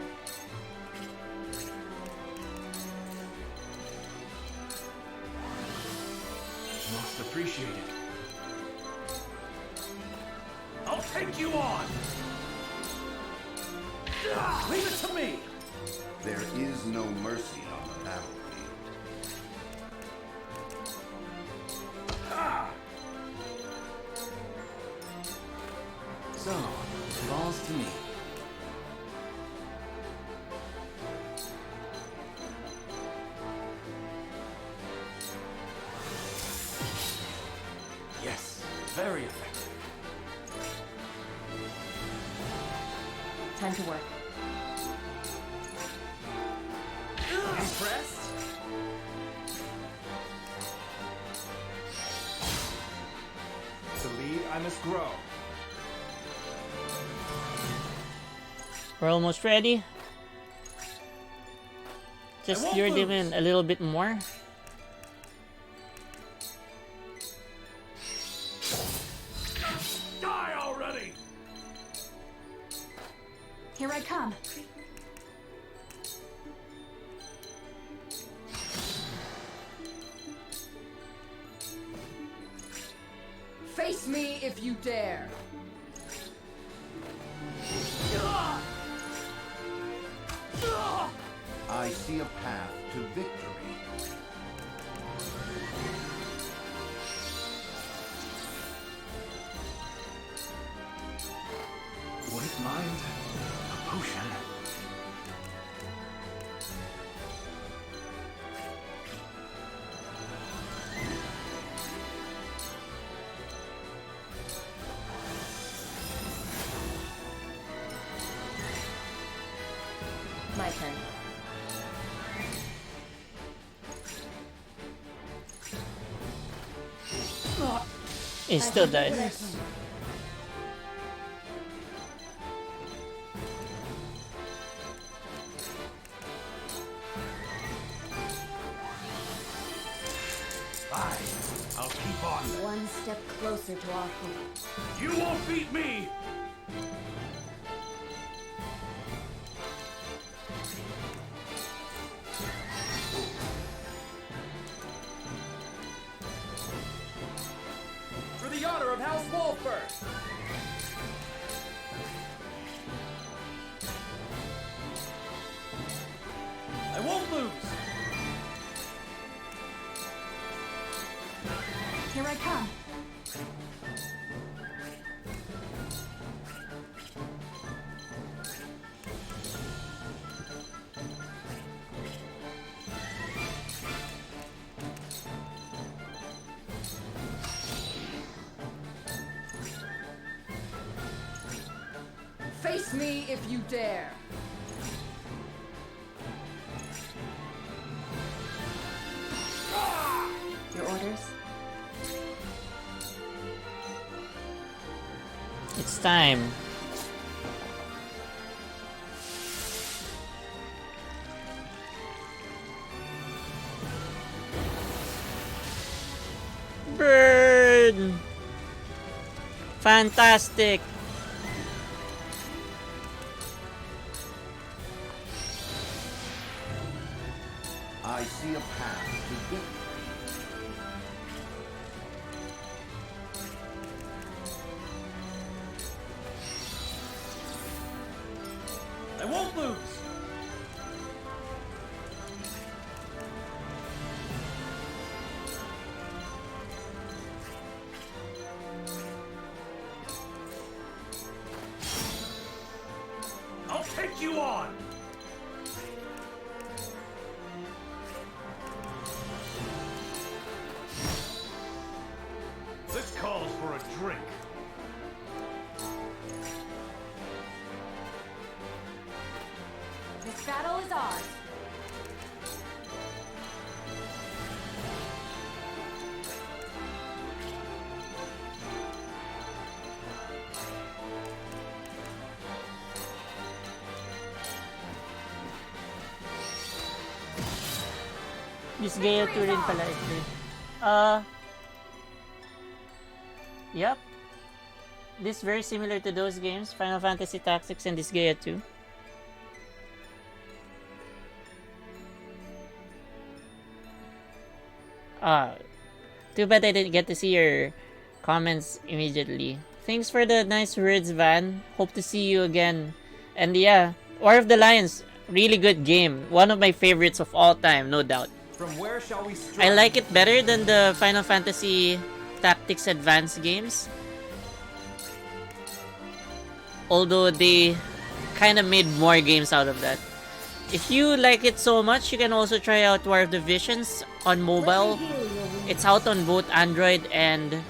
Most appreciated. I'll take you on! Leave it to me! There is no mercy on the battlefield. So, it falls to me. Yes, very effective. Time to work. Impressed? To lead, I must grow. We're almost ready. Just lure them in a little bit more. Die already! Here I come. Face me if you dare. I see a path to victory. Wouldn't mind a potion. My turn. He still died. I'll keep on. One step closer to our hope. You won't beat me! For the honor of House Wolford! I won't lose! Here I come. Face me if you dare. Your orders? It's time. Burn! Fantastic! I see a path to victory. I won't lose! I'll take you on! This Gaia 2 rin pala ito. Yep. This is very similar to those games, Final Fantasy Tactics and this Gaia 2. Too bad I didn't get to see your comments immediately. Thanks for the nice words, Van. Hope to see you again. And yeah, War of the Lions, really good game. One of my favorites of all time, no doubt. From where shall we strike? I like it better than the Final Fantasy Tactics Advance games. Although they kind of made more games out of that. If you like it so much, you can also try out War of the Visions on mobile. It's out on both Android and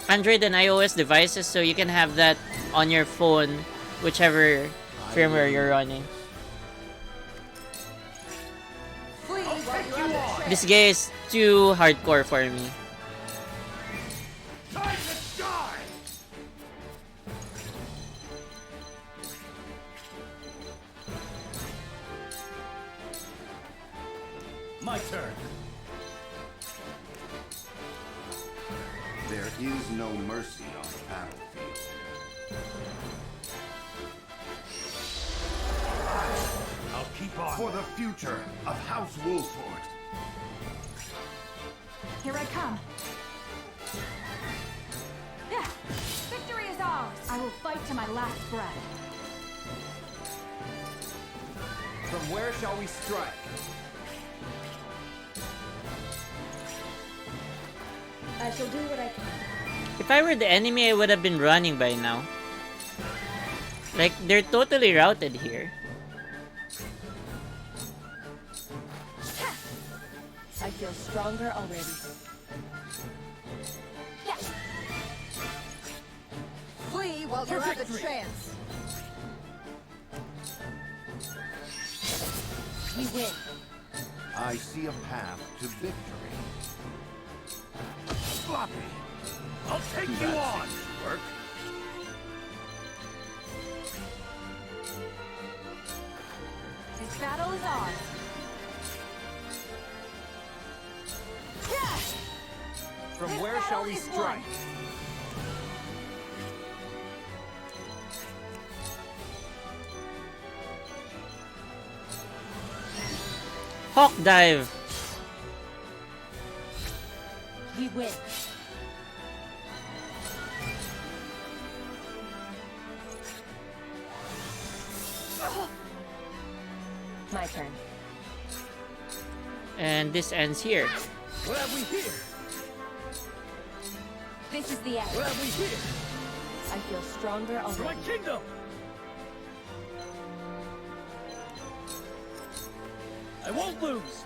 iOS devices, so you can have that on your phone, whichever firmware you're running. This game is too hardcore for me. My turn. There is no mercy on the battlefield. I'll keep on. For the future of House Wolford. Here I come. Yeah. Victory is ours. I will fight to my last breath. From where shall we strike? I shall do what I can. If I were the enemy, I would have been running by now. Like, they're totally routed here. I feel stronger already. Yeah. Flee while you have the chance. We win. I see a path to victory. Sloppy. I'll take you on. Work. This battle is ours. From where shall we strike? Hawk dive. We win. My turn. And this ends here. What have we here? This is the end. What have we here? I feel stronger For my already. kingdom! I won't lose!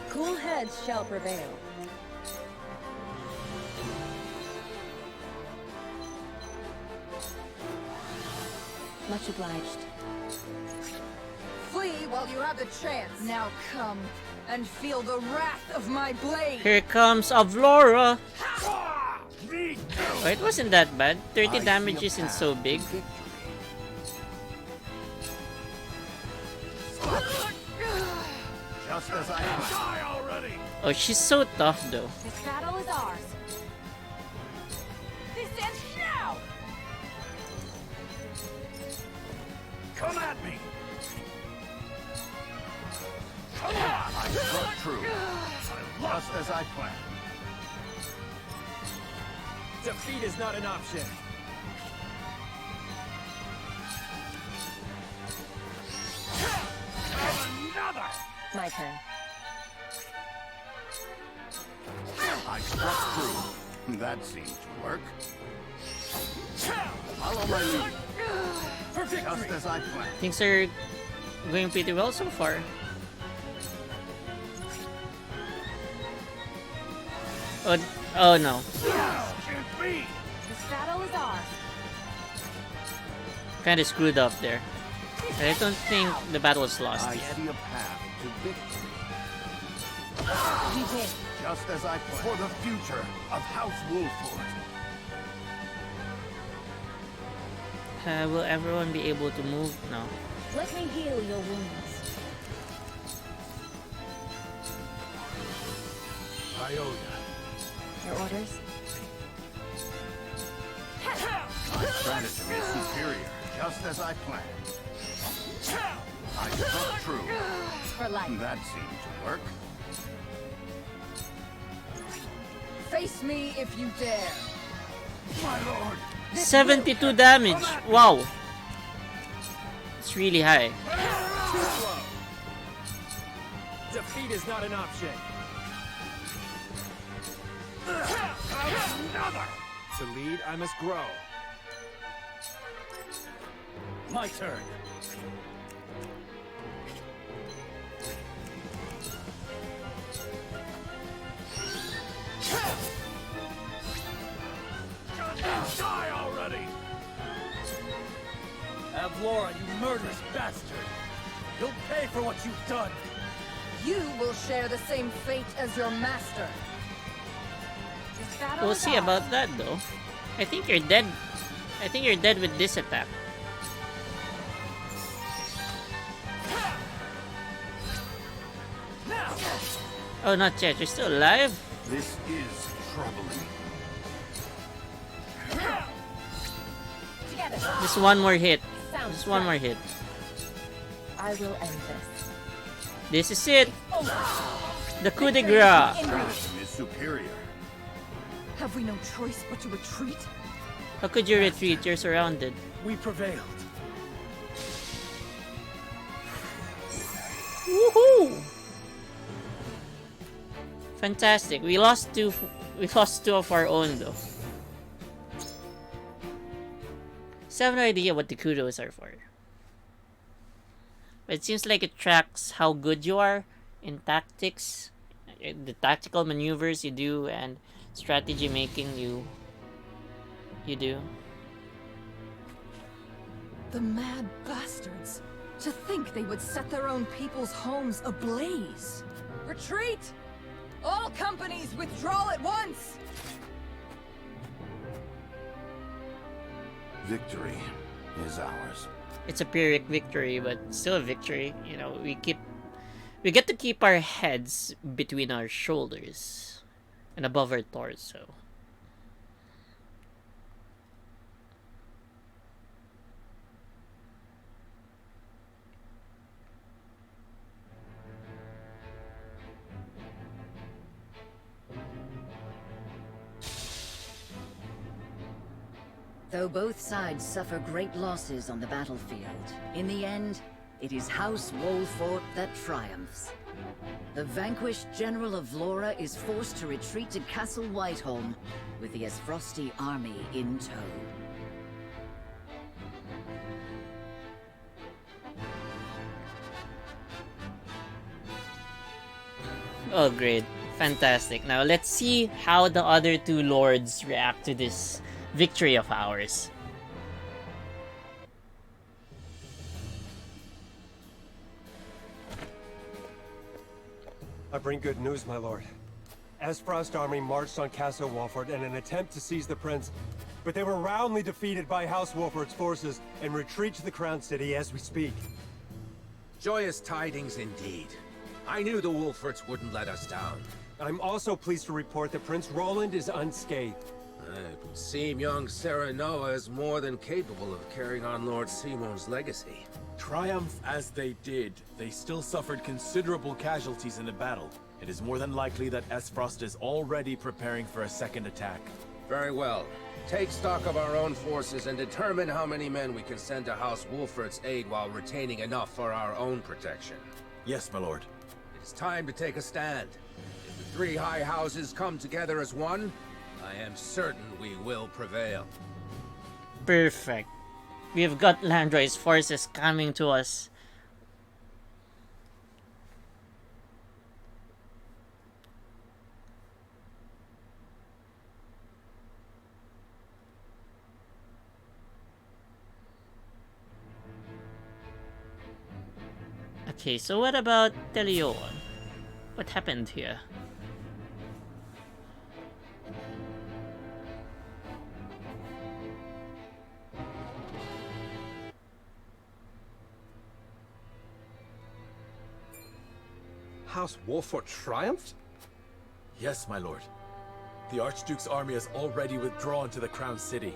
Cool heads shall prevail. Much obliged. Flee while you have the chance. Now come and feel the wrath of my blade. Here comes Avlora. Oh, it wasn't that bad. 30 damage isn't so big. Just as I die already. Oh, she's so tough though. This battle is ours. This ends now. Come at me. Come on. I struck true. Just as I planned. Defeat is not an option. Another. My turn. I struck true. That seemed to work. Follow my lead. For victory. Just as I planned. Things are going pretty well so far. Oh no. Can't be. This battle is ours. Kinda screwed up there. I don't think the battle is lost I yet. see a path to victory. We win. Just as I planned. For the future of House Wolford. Will everyone be able to move? No. Let me heal your wounds. Ionia. Your orders? My strategy is superior, just as I planned. I struck true. For life. That seemed to work. Face me if you dare. My lord. 72 damage. Wow. It's really high. Too slow. Defeat is not an option. Another. To lead, I must grow. My turn. Die already! Avlora, you murderous bastard! You'll pay for what you've done! You will share the same fate as your master. This battle We'll is see ours. about that though. I think you're dead. I think you're dead with this attack. Oh, not yet. You're still alive? This is troubling. Together. Just one more hit. Sounds Just one more right. hit. I will end this. This is it. The coup de grace. Strategy is superior. Have we no choice but to retreat? How could you retreat? You're surrounded. We prevailed. Woohoo! Fantastic. We lost two of our own though. Still have no idea what the kudos are for. But it seems like it tracks how good you are in tactics, the tactical maneuvers you do, and strategy making you do. The mad bastards. To think they would set their own people's homes ablaze. Retreat! All companies withdraw at once! Victory is ours. It's a Pyrrhic victory, but still a victory. You know, we get to keep our heads between our shoulders and above our torso. Though both sides suffer great losses on the battlefield, in the end, it is House Wolfort that triumphs. The vanquished General of Vlora is forced to retreat to Castle Whiteholm, with the Esfrosti army in tow. Oh, great. Fantastic. Now, let's see how the other two lords react to this victory of ours. I bring good news, my lord. Esfrost army marched on Castle Wolford in an attempt to seize the prince, but they were roundly defeated by House Wolford's forces and retreat to the Crown City as we speak. Joyous tidings indeed. I knew the Wolforts wouldn't let us down. I'm also pleased to report that Prince Roland is unscathed. It would seem young Serenoa is more than capable of carrying on Lord Simon's legacy. Triumph as they did, they still suffered considerable casualties in the battle. It is more than likely that Esfrost is already preparing for a second attack. Very well. Take stock of our own forces and determine how many men we can send to House Wolfort's aid while retaining enough for our own protection. Yes, my lord. It is time to take a stand. If the three high houses come together as one, I am certain we will prevail. Perfect. We've got Landroy's forces coming to us. Okay, so what about Teleon? What happened here? House Wolfort triumphed? Yes, my lord. The Archduke's army has already withdrawn to the Crown City.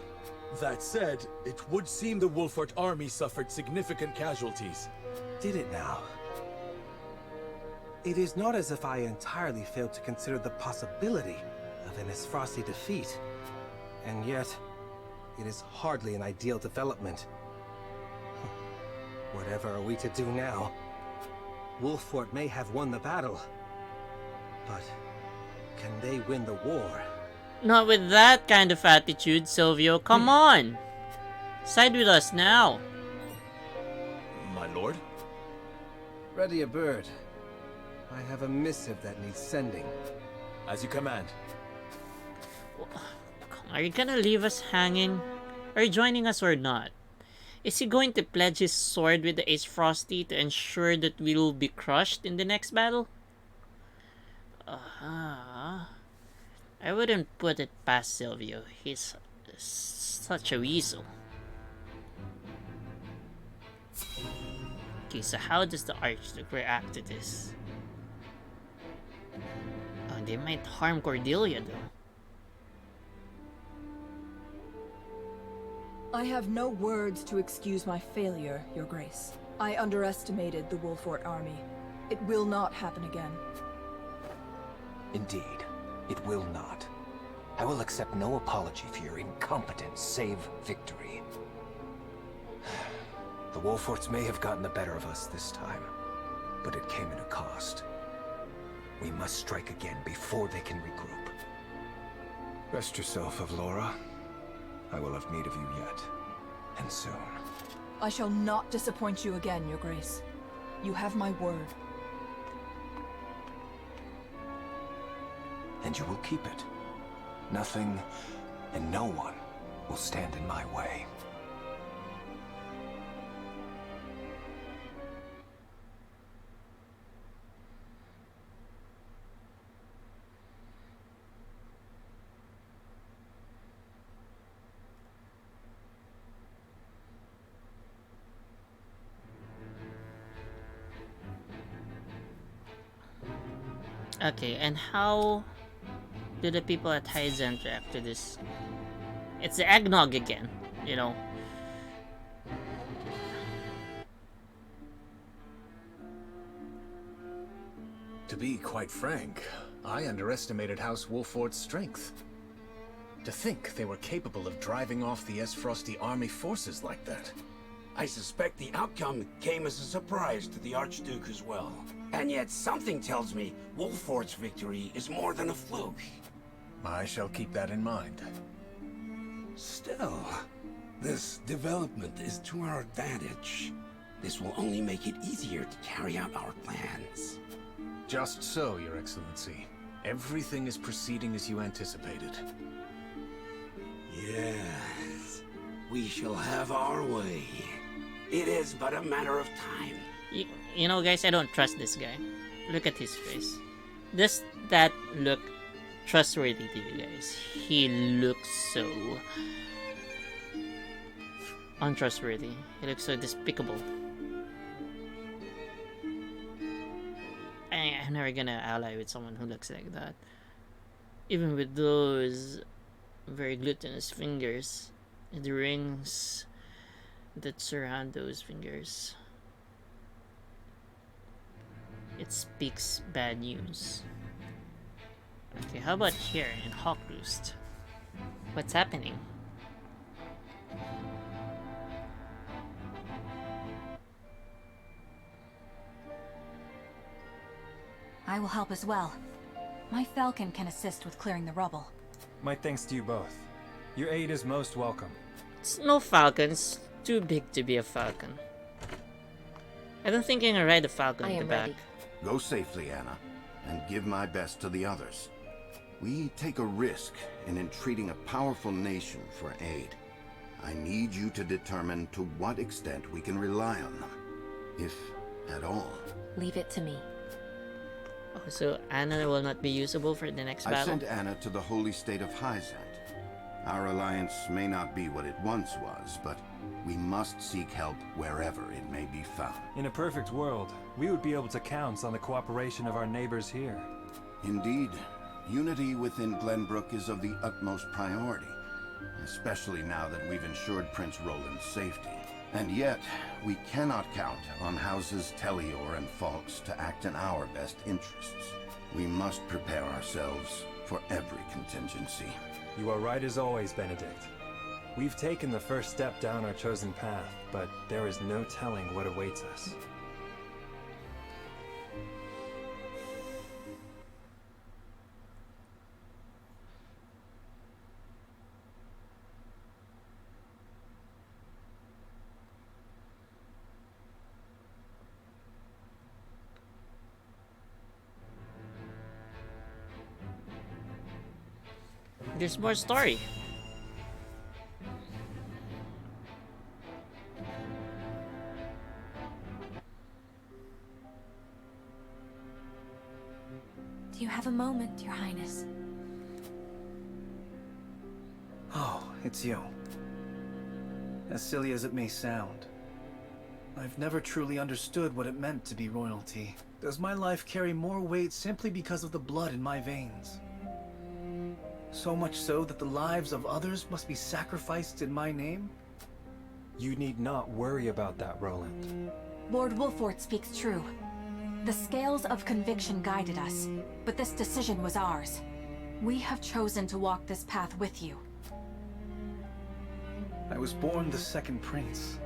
That said, it would seem the Wolfort army suffered significant casualties. Did it now? It is not as if I entirely failed to consider the possibility of an Esfrasi defeat. And yet, it is hardly an ideal development. Whatever are we to do now? Wolfort may have won the battle, but can they win the war? Not with that kind of attitude, Silvio. Come on! Side with us now. My lord? Ready a bird. I have a missive that needs sending. As you command. Are you gonna leave us hanging? Are you joining us or not? Is he going to pledge his sword with the Ace Frosty to ensure that we will be crushed in the next battle? I wouldn't put it past Silvio. He's such a weasel. Okay, so how does the Archduke react to this? Oh, they might harm Cordelia though. I have no words to excuse my failure, Your Grace. I underestimated the Wolfort army. It will not happen again. Indeed, it will not. I will accept no apology for your incompetence, save victory. The Wolforts may have gotten the better of us this time, but it came at a cost. We must strike again before they can regroup. Rest yourself, Avlora. I will have need of you yet, and soon. I shall not disappoint you again, Your Grace. You have my word. And you will keep it. Nothing and no one will stand in my way. Okay, and how do the people at Hyzant react to this? It's the eggnog again, you know. To be quite frank, I underestimated House Wolfort's strength. To think they were capable of driving off the Esfrosty army forces like that. I suspect the outcome came as a surprise to the Archduke as well. And yet something tells me Wolfort's victory is more than a fluke. I shall keep that in mind. Still, this development is to our advantage. This will only make it easier to carry out our plans. Just so, Your Excellency. Everything is proceeding as you anticipated. Yes, we shall have our way. It is but a matter of time. You know, guys, I don't trust this guy. Look at his face. Does that look trustworthy to you guys? He looks so untrustworthy. He looks so despicable. I'm never gonna ally with someone who looks like that. Even with those very glutinous fingers and the rings that surround those fingers. It speaks bad news. Okay, how about here in Hawkroost? What's happening? I will help as well. My falcon can assist with clearing the rubble. My thanks to you both. Your aid is most welcome. It's no falcon. It's too big to be a falcon. I don't think I can ride a falcon in the back. Go safely, Anna, and give my best to the others. We take a risk in entreating a powerful nation for aid. I need you to determine to what extent we can rely on them, if at all. Leave it to me. Oh, so Anna will not be usable for the next battle? I sent Anna to the holy state of Hyzant. Our alliance may not be what it once was, but we must seek help wherever it may be found. In a perfect world, we would be able to count on the cooperation of our neighbors here. Indeed, unity within Glenbrook is of the utmost priority, especially now that we've ensured Prince Roland's safety. And yet, we cannot count on houses Tellior and Falks to act in our best interests. We must prepare ourselves for every contingency. You are right as always, Benedict. We've taken the first step down our chosen path, but there is no telling what awaits us. There's more story. Do you have a moment, Your Highness? Oh, it's you. As silly as it may sound, I've never truly understood what it meant to be royalty. Does my life carry more weight simply because of the blood in my veins? So much so that the lives of others must be sacrificed in my name? You need not worry about that, Roland. Lord Wolfort speaks true. The scales of conviction guided us, but this decision was ours. We have chosen to walk this path with you. I was born the second prince.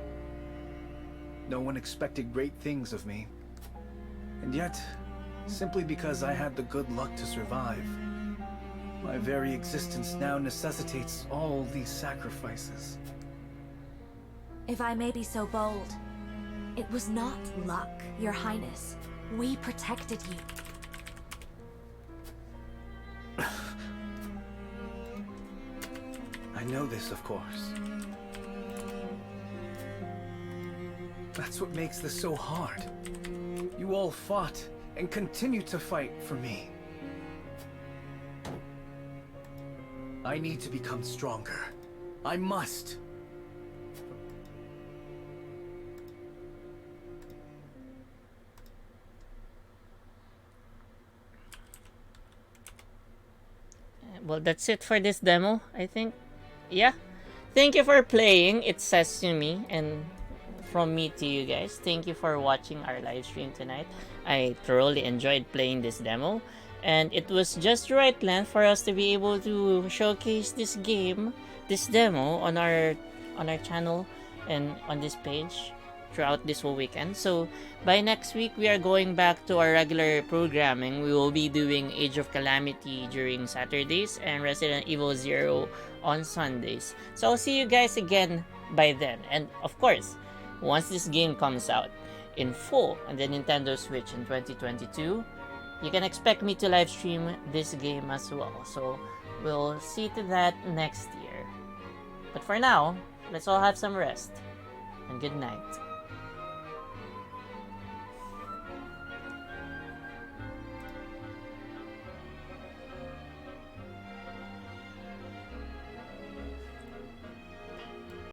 No one expected great things of me. And yet, simply because I had the good luck to survive, my very existence now necessitates all these sacrifices. If I may be so bold, it was not luck, Your Highness. We protected you. I know this, of course. That's what makes this so hard. You all fought and continue to fight for me. I need to become stronger. I must. Well, that's it for this demo, I think. Yeah. Thank you for playing. It says to me, and from me to you guys, thank you for watching our live stream tonight. I thoroughly enjoyed playing this demo, and it was just the right length for us to be able to showcase this game, this demo on our channel and on this page throughout this whole weekend. So by next week, we are going back to our regular programming. We will be doing Age of Calamity during Saturdays and Resident Evil 0 on Sundays. So I'll see you guys again by then. And of course, once this game comes out in full on the Nintendo Switch in 2022, you can expect me to live stream this game as well. So we'll see to that next year. But for now, let's all have some rest and good night.